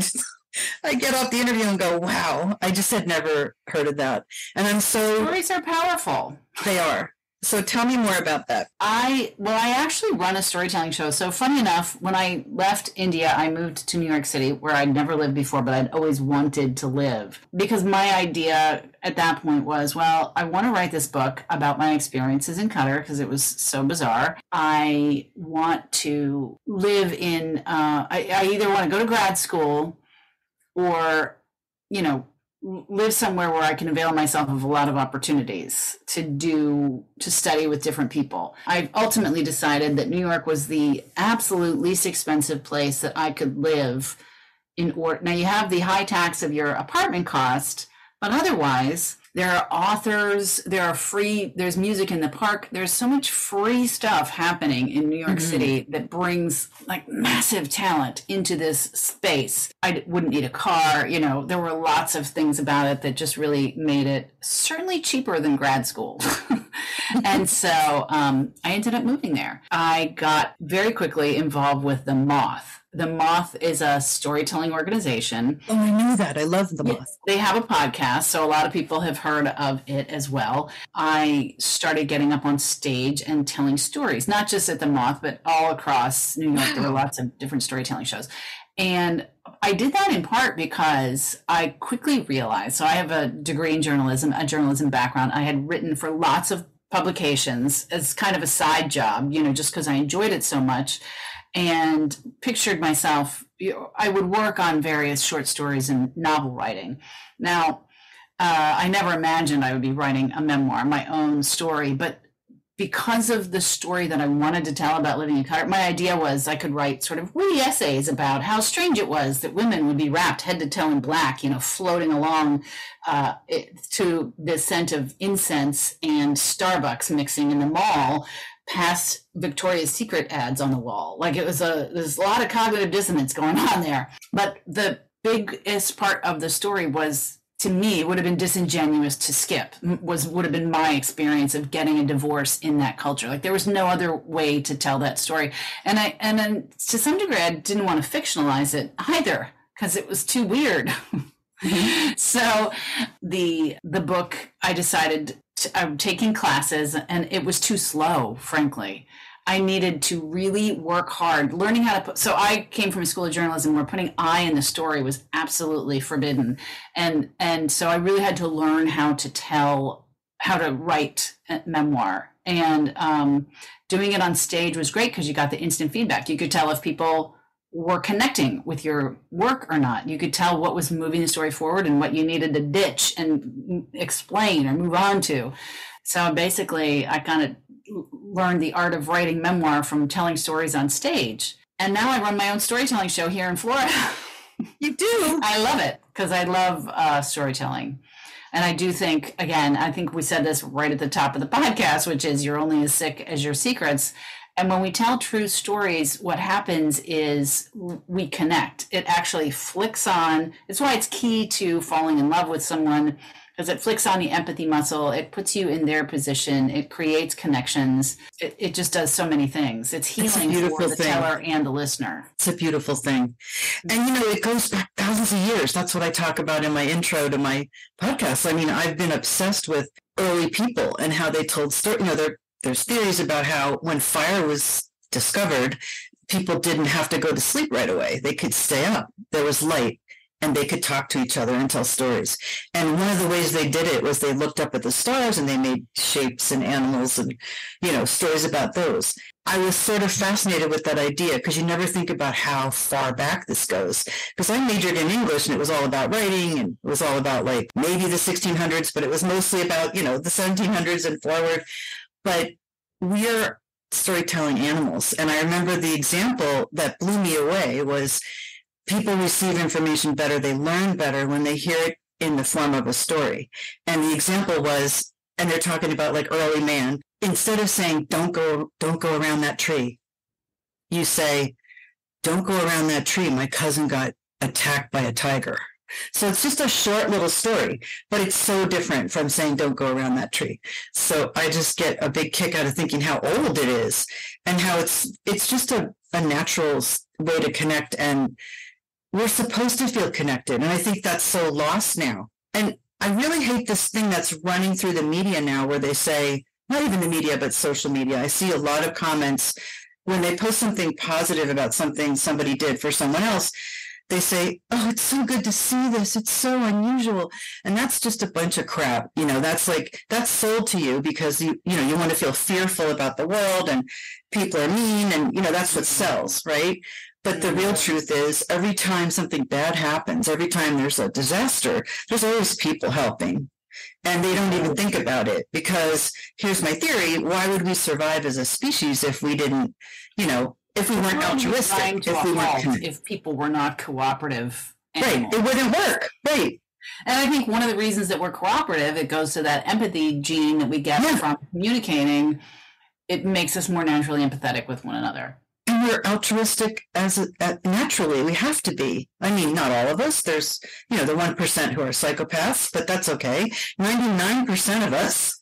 I get off the interview and go, wow, I just had never heard of that. And I'm so... Stories are powerful. They are. So tell me more about that. I actually run a storytelling show. So funny enough, when I left India, I moved to New York City, where I'd never lived before, but I'd always wanted to live. Because my idea at that point was, well, I want to write this book about my experiences in Qatar because it was so bizarre. I want to live in, I either want to go to grad school or, live somewhere where I can avail myself of a lot of opportunities to study with different people. I ultimately decided that New York was the absolute least expensive place that I could live in order. Now you have the high tax of your apartment cost, but otherwise there are authors, there's music in the park. There's so much free stuff happening in New York City that brings like massive talent into this space. I wouldn't need a car. There were lots of things about it that just really made it certainly cheaper than grad school. And so I ended up moving there. I got very quickly involved with The Moth. The Moth is a storytelling organization. Oh, I knew that. I love The Moth. They have a podcast, so a lot of people have heard of it as well. I started getting up on stage and telling stories, not just at The Moth, but all across New York. There were lots of different storytelling shows. And I did that in part because I quickly realized, so I have a degree in journalism, a journalism background. I had written for lots of publications as kind of a side job, just because I enjoyed it so much. And pictured myself, I would work on various short stories and novel writing. Now, I never imagined I would be writing a memoir, my own story, but because of the story that I wanted to tell about living in Qatar, my idea was I could write sort of witty essays about how strange it was that women would be wrapped head to toe in black, floating along to the scent of incense and Starbucks mixing in the mall, past Victoria's Secret ads on the wall. Like there's a lot of cognitive dissonance going on there. But the biggest part of the story was, to me, would have been disingenuous to skip, would have been my experience of getting a divorce in that culture. Like there was no other way to tell that story. And then to some degree, I didn't want to fictionalize it either because it was too weird. So the book, I decided I'm taking classes, and it was too slow, frankly. I needed to really work hard, learning how to put, so I came from a school of journalism where putting I in the story was absolutely forbidden. And so I really had to learn how to write a memoir. And doing it on stage was great because you got the instant feedback. You could tell if people were connecting with your work or not. You could tell what was moving the story forward and what you needed to ditch and explain or move on to. So basically, I kind of learned the art of writing memoir from telling stories on stage. And now I run my own storytelling show here in Florida. You do? I love it because I love storytelling. And I do think, again, I think we said this right at the top of the podcast, which is you're only as sick as your secrets. And when we tell true stories, what happens is we connect. It actually flicks on. It's why it's key to falling in love with someone, because it flicks on the empathy muscle. It puts you in their position. It creates connections. It just does so many things. It's healing for the teller and the listener. It's a beautiful thing. And, it goes back thousands of years. That's what I talk about in my intro to my podcast. I mean, I've been obsessed with early people and how they told stories. There's theories about how when fire was discovered, people didn't have to go to sleep right away. They could stay up. There was light, and they could talk to each other and tell stories. And one of the ways they did it was they looked up at the stars and they made shapes and animals and, stories about those. I was sort of fascinated with that idea because you never think about how far back this goes. Because I majored in English and it was all about writing and it was all about like maybe the 1600s, but it was mostly about, the 1700s and forward. But we're storytelling animals. And I remember the example that blew me away was people receive information better, they learn better when they hear it in the form of a story. And the example was, and they're talking about like early man, instead of saying, don't go around that tree, you say, don't go around that tree. My cousin got attacked by a tiger. So it's just a short little story, but it's so different from saying, don't go around that tree. So I just get a big kick out of thinking how old it is and how it's just a natural way to connect. And we're supposed to feel connected. And I think that's so lost now. And I really hate this thing that's running through the media now where they say, not even the media, but social media. I see a lot of comments when they post something positive about something somebody did for someone else. They say, oh, it's so good to see this. It's so unusual. And that's just a bunch of crap. That's sold to you because you want to feel fearful about the world and people are mean and, that's what sells, right? But the real truth is every time something bad happens, every time there's a disaster, there's always people helping. And they don't even think about it because here's my theory. Why would we survive as a species if we didn't, if we weren't altruistic, if people were not cooperative animals. Right, it wouldn't work. Right. And I think one of the reasons that we're cooperative, it goes to that empathy gene that we get from communicating. It makes us more naturally empathetic with one another. And we're altruistic naturally. We have to be. I mean, not all of us. There's, the 1% who are psychopaths, but that's okay. 99% of us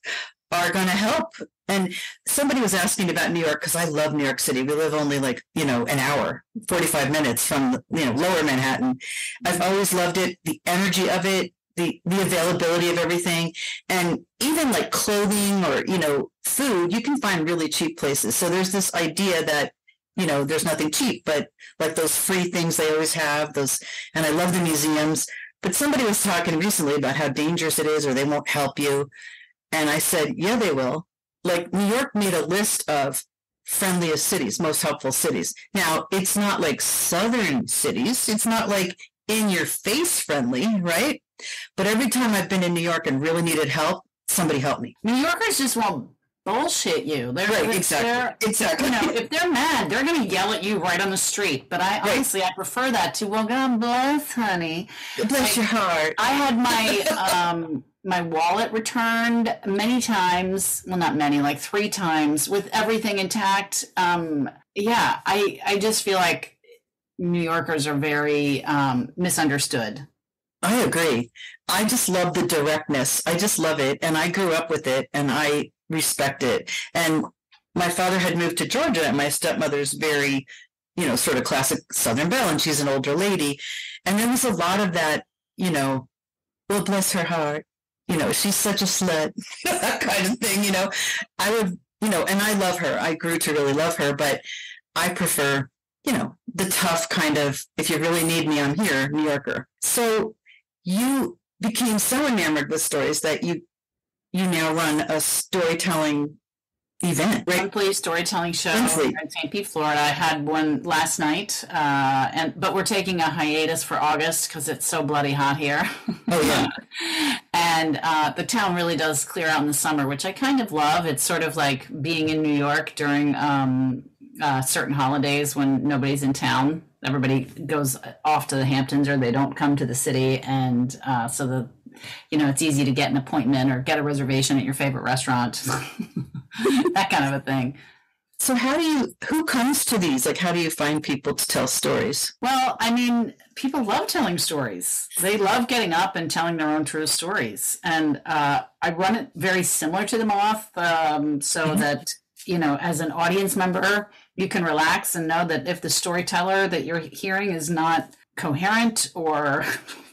are going to help. And somebody was asking about New York because I love New York City. We live only like, an hour, 45 minutes from, lower Manhattan. I've always loved it, the energy of it, the availability of everything. And even like clothing or, food, you can find really cheap places. So there's this idea that, there's nothing cheap, but like those free things they always have, and I love the museums. But somebody was talking recently about how dangerous it is or they won't help you. And I said, yeah, they will. Like New York made a list of friendliest cities, most helpful cities. Now, it's not like southern cities. It's not like in your face friendly, right? But every time I've been in New York and really needed help, somebody helped me. New Yorkers just won't bullshit you. Exactly. If they're mad, they're going to yell at you right on the street. But honestly, I prefer that to, well, God bless, honey. Bless your heart. I had my my wallet returned many times. Well, not many, like 3 times with everything intact. I just feel like New Yorkers are very misunderstood. I agree. I just love the directness. I just love it. And I grew up with it and I respect it. And my father had moved to Georgia and my stepmother's very, sort of classic Southern belle, and she's an older lady. And there was a lot of that, well, bless her heart, she's such a slut, that kind of thing, I would, and I love her. I grew to really love her, but I prefer, the tough kind of, if you really need me, I'm here, New Yorker. So you became so enamored with stories that you now run a storytelling event, right? Monthly storytelling show in St. Pete, Florida. I had one last night, but we're taking a hiatus for August because it's so bloody hot here. Oh yeah. And the town really does clear out in the summer, which I kind of love. It's sort of like being in New York during certain holidays when nobody's in town. Everybody goes off to the Hamptons or they don't come to the city, and so it's easy to get an appointment or get a reservation at your favorite restaurant, that kind of a thing. So who comes to these? Like, how do you find people to tell stories? Well, I mean, people love telling stories. They love getting up and telling their own true stories. And I run it very similar to the Moth, so that, as an audience member, you can relax and know that if the storyteller that you're hearing is not coherent or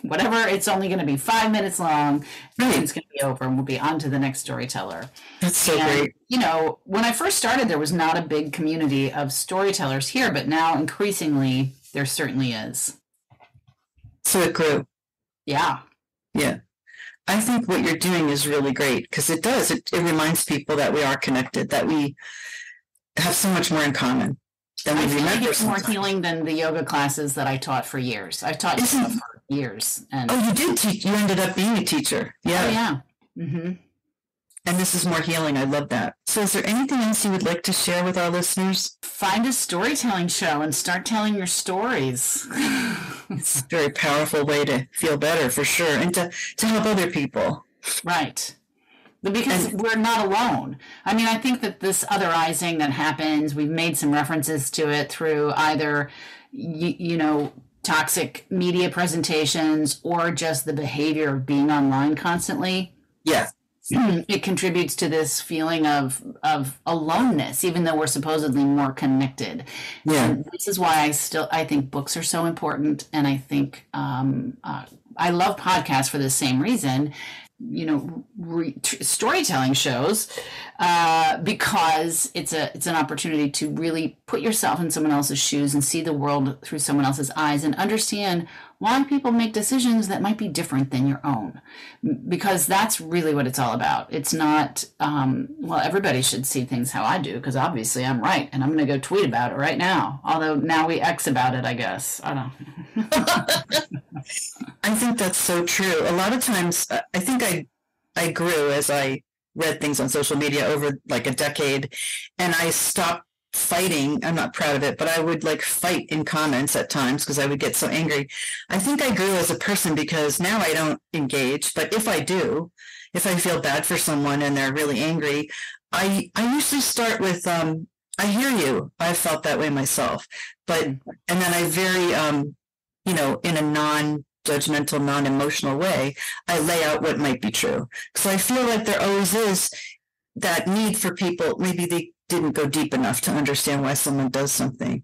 whatever, it's only going to be 5 minutes long. Right. It's going to be over and we'll be on to the next storyteller. That's so great. When I first started, there was not a big community of storytellers here, but now increasingly there certainly is. So it grew. Yeah. Yeah. I think what you're doing is really great because it does. It reminds people that we are connected, that we have so much more in common. I feel like it's more healing than the yoga classes that I taught for years. I've taught yoga for years. And you did teach. You ended up being a teacher. Yeah. Oh, yeah. Mm-hmm. And this is more healing. I love that. So is there anything else you would like to share with our listeners? Find a storytelling show and start telling your stories. It's a very powerful way to feel better, for sure, and to help other people. Right. Because we're not alone. I mean, I think that this otherizing that happens, we've made some references to it through either, toxic media presentations or just the behavior of being online constantly. Yeah. It contributes to this feeling of aloneness, even though we're supposedly more connected. Yeah. And this is why I think books are so important. And I think I love podcasts for the same reason. Storytelling shows, because it's an opportunity to really put yourself in someone else's shoes and see the world through someone else's eyes and understand why people make decisions that might be different than your own, because that's really what it's all about. It's not, everybody should see things how I do, because obviously I'm right, and I'm going to go tweet about it right now. Although now we X about it, I guess. I don't know. I think that's so true. A lot of times, I think I grew as I read things on social media over like a decade, and I stopped fighting. I'm not proud of it, but I would fight in comments at times because I would get so angry. I think I grew as a person because now I don't engage, but if I do, if I feel bad for someone and they're really angry, I usually start with, I hear you. I've felt that way myself. And then I very, in a non-judgmental, non-emotional way, I lay out what might be true. So I feel like there always is that need for people, maybe they didn't go deep enough to understand why someone does something.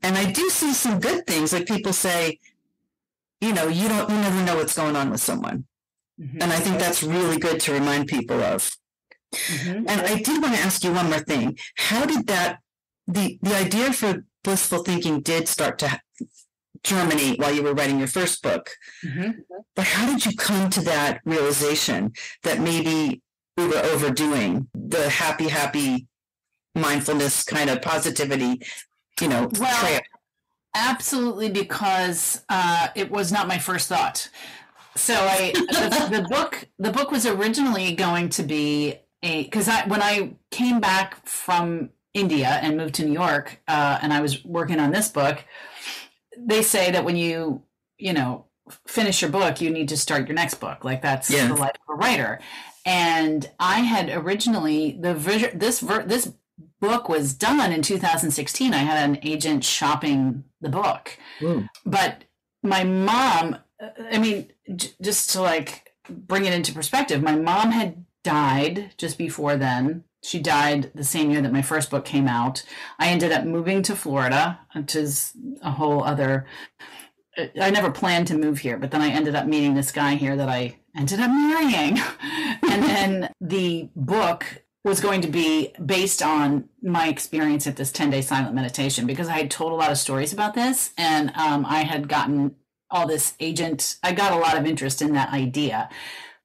And I do see some good things, like people say, you never know what's going on with someone. Mm-hmm. And I think that's really good to remind people of. Mm-hmm. And I did want to ask you one more thing. How did the idea for Blissful Thinking did start to germinate while you were writing your first book? Mm-hmm. But how did you come to that realization that maybe we were overdoing the happy mindfulness kind of positivity, trail? Absolutely, because it was not my first thought. So the book was originally going to be because when I came back from India and moved to New York, and I was working on this book, they say that when you finish your book, you need to start your next book. Like that's the life of a writer. And I had originally this book was done in 2016. I had an agent shopping the book. Mm. But my mom, just to bring it into perspective, my mom had died just before then. She died the same year that my first book came out. I ended up moving to Florida, which is a whole other, I never planned to move here, but then I ended up meeting this guy here that I ended up marrying. And then the book was going to be based on my experience at this 10-day silent meditation, because I had told a lot of stories about this, and I had gotten all this I got a lot of interest in that idea.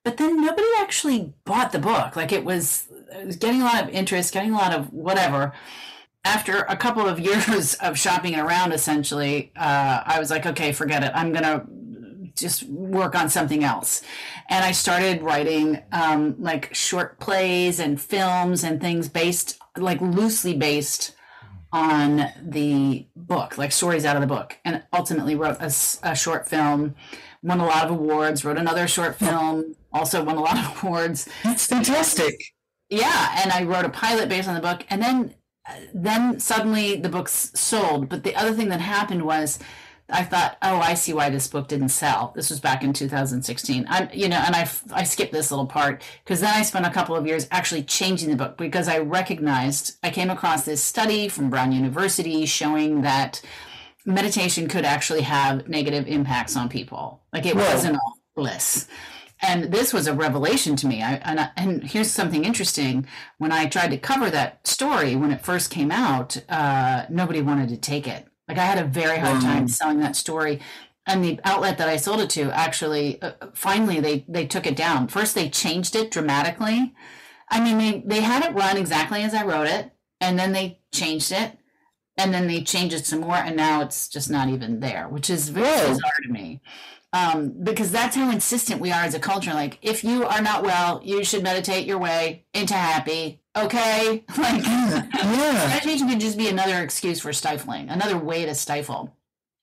But then nobody actually bought the book. It was getting a lot of interest, getting a lot of whatever. After a couple of years of shopping it around, essentially, I was like, okay, forget it. I'm going to just work on something else. And I started writing short plays and films and things based, loosely based on the book, stories out of the book. And ultimately wrote a short film, won a lot of awards, wrote another short film, also won a lot of awards. That's fantastic. Yeah. And I wrote a pilot based on the book. And then then suddenly the books sold. But the other thing that happened was I thought, oh, I see why this book didn't sell. This was back in 2016. And I skipped this little part because then I spent a couple of years actually changing the book because I came across this study from Brown University showing that meditation could actually have negative impacts on people. Like it wasn't all bliss. And this was a revelation to me. And here's something interesting. When I tried to cover that story when it first came out, nobody wanted to take it. Like I had a very hard time selling that story. And the outlet that I sold it to actually, finally, they took it down. First, they changed it dramatically. I mean, they had it run exactly as I wrote it. And then they changed it. And then they changed it some more. And now it's just not even there, which is very bizarre to me. Because that's how insistent we are as a culture. Like, if you are not well, you should meditate your way into happy. Okay? Like, meditation could just be another excuse for stifling, another way to stifle.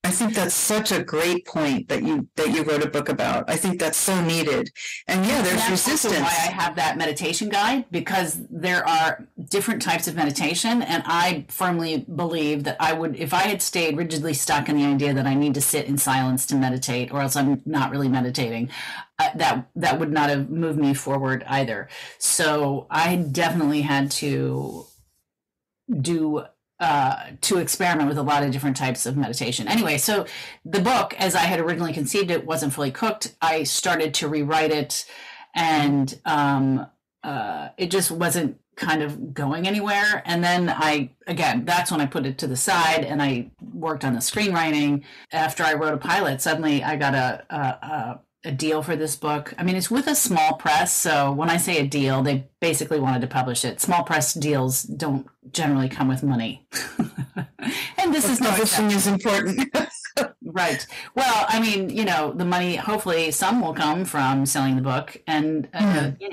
I think that's such a great point that you wrote a book about. I think that's so needed. And there's resistance. That's why I have that meditation guide, because there are different types of meditation. And I firmly believe that if I had stayed rigidly stuck in the idea that I need to sit in silence to meditate, or else I'm not really meditating, that would not have moved me forward either. So I definitely had to experiment with a lot of different types of meditation. Anyway, so the book, as I had originally conceived it, wasn't fully cooked. I started to rewrite it, and it just wasn't kind of going anywhere. And then that's when I put it to the side, and I worked on the screenwriting. After I wrote a pilot, suddenly I got a deal for this book. I mean, it's with a small press. So when I say a deal, they basically wanted to publish it. Small press deals don't generally come with money. And this is no exception. Is important. Right. Well, I mean, the money, hopefully some will come from selling the book and,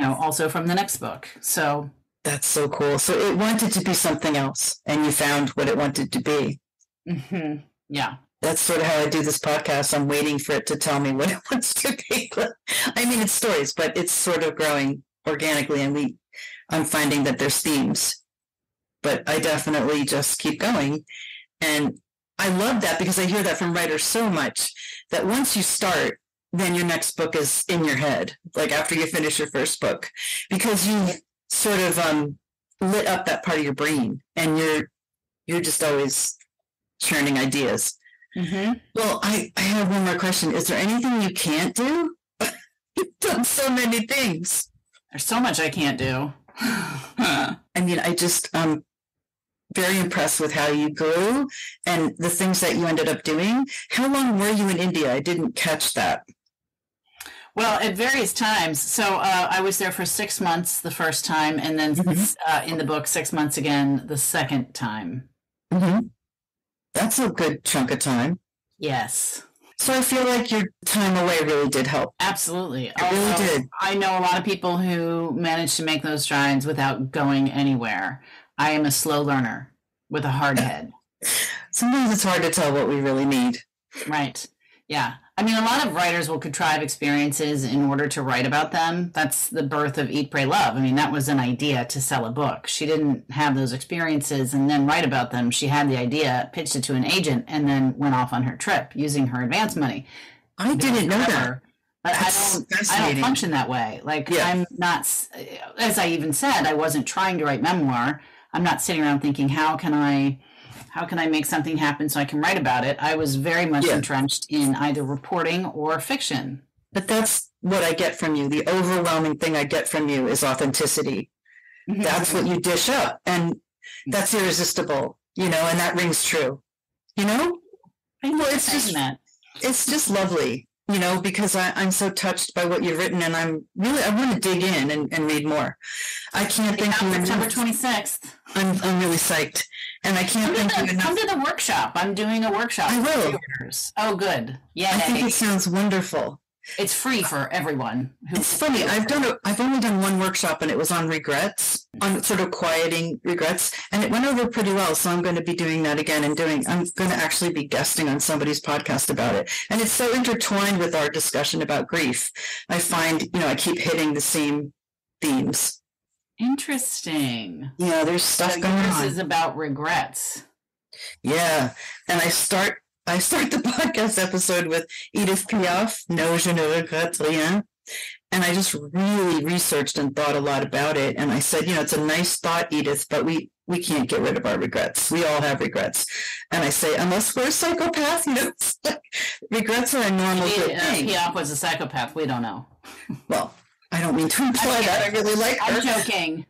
also from the next book. So that's so cool. So it wanted to be something else, and you found what it wanted to be. Mm-hmm. Yeah. That's sort of how I do this podcast. I'm waiting for it to tell me what it wants to be. I mean, it's stories, but it's sort of growing organically, and I'm finding that there's themes. But I definitely just keep going. And I love that, because I hear that from writers so much, that once you start, then your next book is in your head, like after you finish your first book, because you sort of lit up that part of your brain, and you're just always churning ideas. Mm-hmm. Well, I have one more question. Is there anything you can't do? You've done so many things. There's so much I can't do. I mean, I'm very impressed with how you grew and the things that you ended up doing. How long were you in India? I didn't catch that. Well, at various times. So I was there for 6 months the first time, and then in the book, 6 months again the second time. Mm-hmm. That's a good chunk of time. Yes. So I feel like your time away really did help. Absolutely. It really did. I know a lot of people who manage to make those strides without going anywhere. I am a slow learner with a hard head. Sometimes it's hard to tell what we really need. Right. Yeah. I mean, a lot of writers will contrive experiences in order to write about them. That's the birth of Eat, Pray, Love. I mean, that was an idea to sell a book. She didn't have those experiences and then write about them. She had the idea, pitched it to an agent, and then went off on her trip using her advance money. I didn't know that. But I don't function that way. Like, I'm not, as I even said, I wasn't trying to write memoir. I'm not sitting around thinking, how can I make something happen so I can write about it? I was very much entrenched in either reporting or fiction. But that's what I get from you. The overwhelming thing I get from you is authenticity. Mm-hmm. That's what you dish up. And that's irresistible, and that rings true. Well, it's just lovely, because I'm so touched by what you've written, and I want to dig in and read more. I can't thank you September 26th. I'm really psyched. And I can't thank you enough. Come to the workshop. I'm doing a workshop. I will. Oh, good. Yeah. I think it sounds wonderful. It's free for everyone. It's funny. I've only done one workshop, and it was on regrets, on sort of quieting regrets, and it went over pretty well. So I'm going to be doing that again, I'm going to actually be guesting on somebody's podcast about it. And it's so intertwined with our discussion about grief. I find, I keep hitting the same themes. Interesting. There's stuff going on. This is about regrets. Yeah. And I start the podcast episode with Edith Piaf, No, je ne regrette rien. And I just really researched and thought a lot about it. And I said, it's a nice thought, Edith, but we can't get rid of our regrets. We all have regrets. And I say, unless we're a psychopath, regrets are a normal good thing. Piaf was a psychopath. We don't know. Well, I don't mean to imply that. I really like her. I'm joking.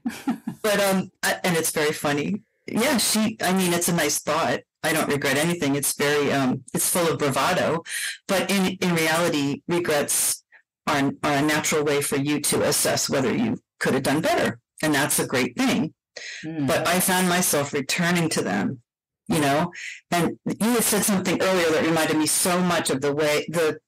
But, and it's very funny. Yeah, it's a nice thought. I don't regret anything. It's very, it's full of bravado. But in reality, regrets are a natural way for you to assess whether you could have done better. And that's a great thing. But I found myself returning to them, and you had said something earlier that reminded me so much of the way the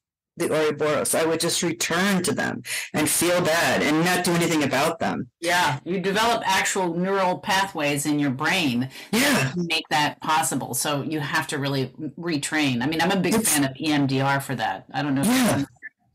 Ouroboros. I would just return to them and feel bad and not do anything about them. Yeah, you develop actual neural pathways in your brain that make that possible. So you have to really retrain. I mean, I'm a big fan of EMDR for that. I don't know.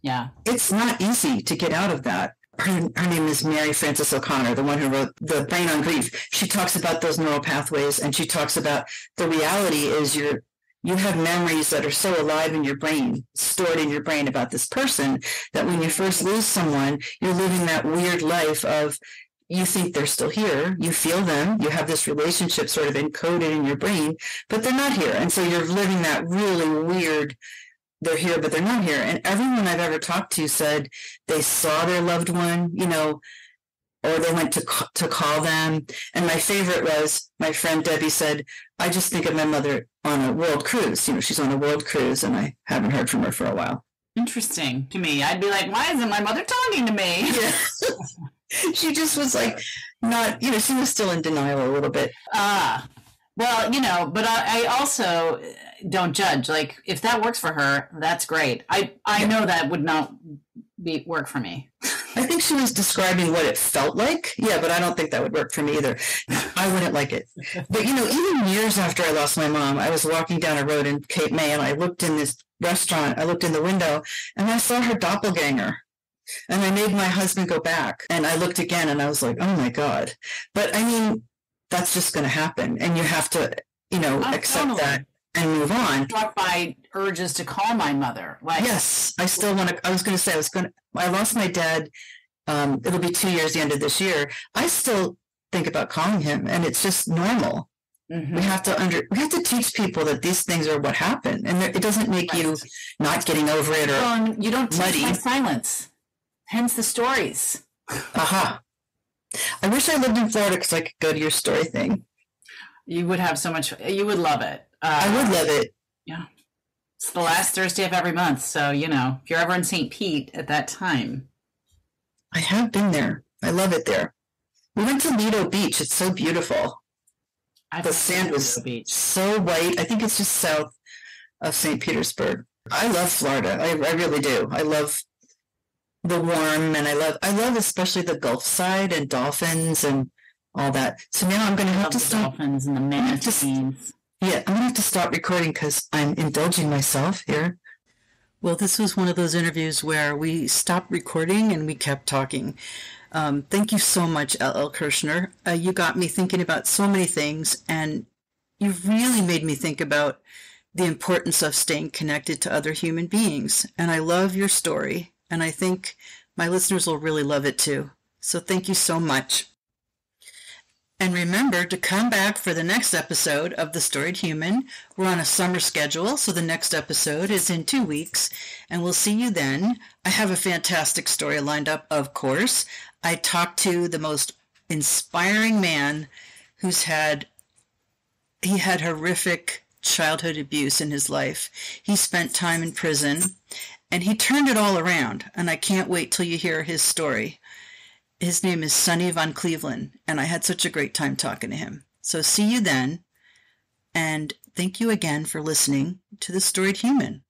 Yeah. It's not easy to get out of that. Her name is Mary Frances O'Connor, the one who wrote The Brain on Grief. She talks about those neural pathways, and she talks about the reality is you have memories that are so alive in your brain, stored in your brain about this person, that when you first lose someone, you're living that weird life of you think they're still here, you feel them, you have this relationship sort of encoded in your brain, but they're not here. And so you're living that really weird, they're here, but they're not here. And everyone I've ever talked to said they saw their loved one, or they went to call them. And my favorite was my friend Debbie said, I just think of my mother on a world cruise. She's on a world cruise, and I haven't heard from her for a while. Interesting to me. I'd be like, why isn't my mother talking to me? Yeah. She just was like, not, she was still in denial a little bit. Well, but I also don't judge. Like, if that works for her, that's great. I know that would not work for me. I think she was describing what it felt like. Yeah, but I don't think that would work for me either. I wouldn't like it. But, even years after I lost my mom, I was walking down a road in Cape May, and I looked in this restaurant. I looked in the window, and I saw her doppelganger. And I made my husband go back. And I looked again, and I was like, oh, my God. But, that's just going to happen. And you have to, accept that and move on. Struck by urges to call my mother. Yes, I still want to. I lost my dad. It'll be 2 years the end of this year. I still think about calling him, and it's just normal. Mm-hmm. We have to teach people that these things are what happen, and it doesn't make you not getting over it or you don't teach by silence. Hence the stories. Aha. I wish I lived in Florida because I could go to your story thing. You would have so much. You would love it. I would love it. Yeah. It's the last Thursday of every month. So, if you're ever in St. Pete at that time. I have been there. I love it there. We went to Lido Beach. It's so beautiful. The sand was so white. I think it's just south of St. Petersburg. I love Florida. I really do. I love the warm, and I love especially the Gulf side and dolphins and all that. So now I'm going to have to stop. Dolphins and the manatees. Yeah, I'm going to have to stop recording because I'm indulging myself here. Well, this was one of those interviews where we stopped recording and we kept talking. Thank you so much, LL Kirchner. You got me thinking about so many things, and you really made me think about the importance of staying connected to other human beings. And I love your story, and I think my listeners will really love it too. So thank you so much. And remember to come back for the next episode of The Storied Human. We're on a summer schedule, so the next episode is in 2 weeks, and we'll see you then. I have a fantastic story lined up, of course. I talked to the most inspiring man who's had horrific childhood abuse in his life. He spent time in prison, and he turned it all around, and I can't wait till you hear his story. His name is Sonny Von Cleveland, and I had such a great time talking to him. So see you then, and thank you again for listening to The Storied Human.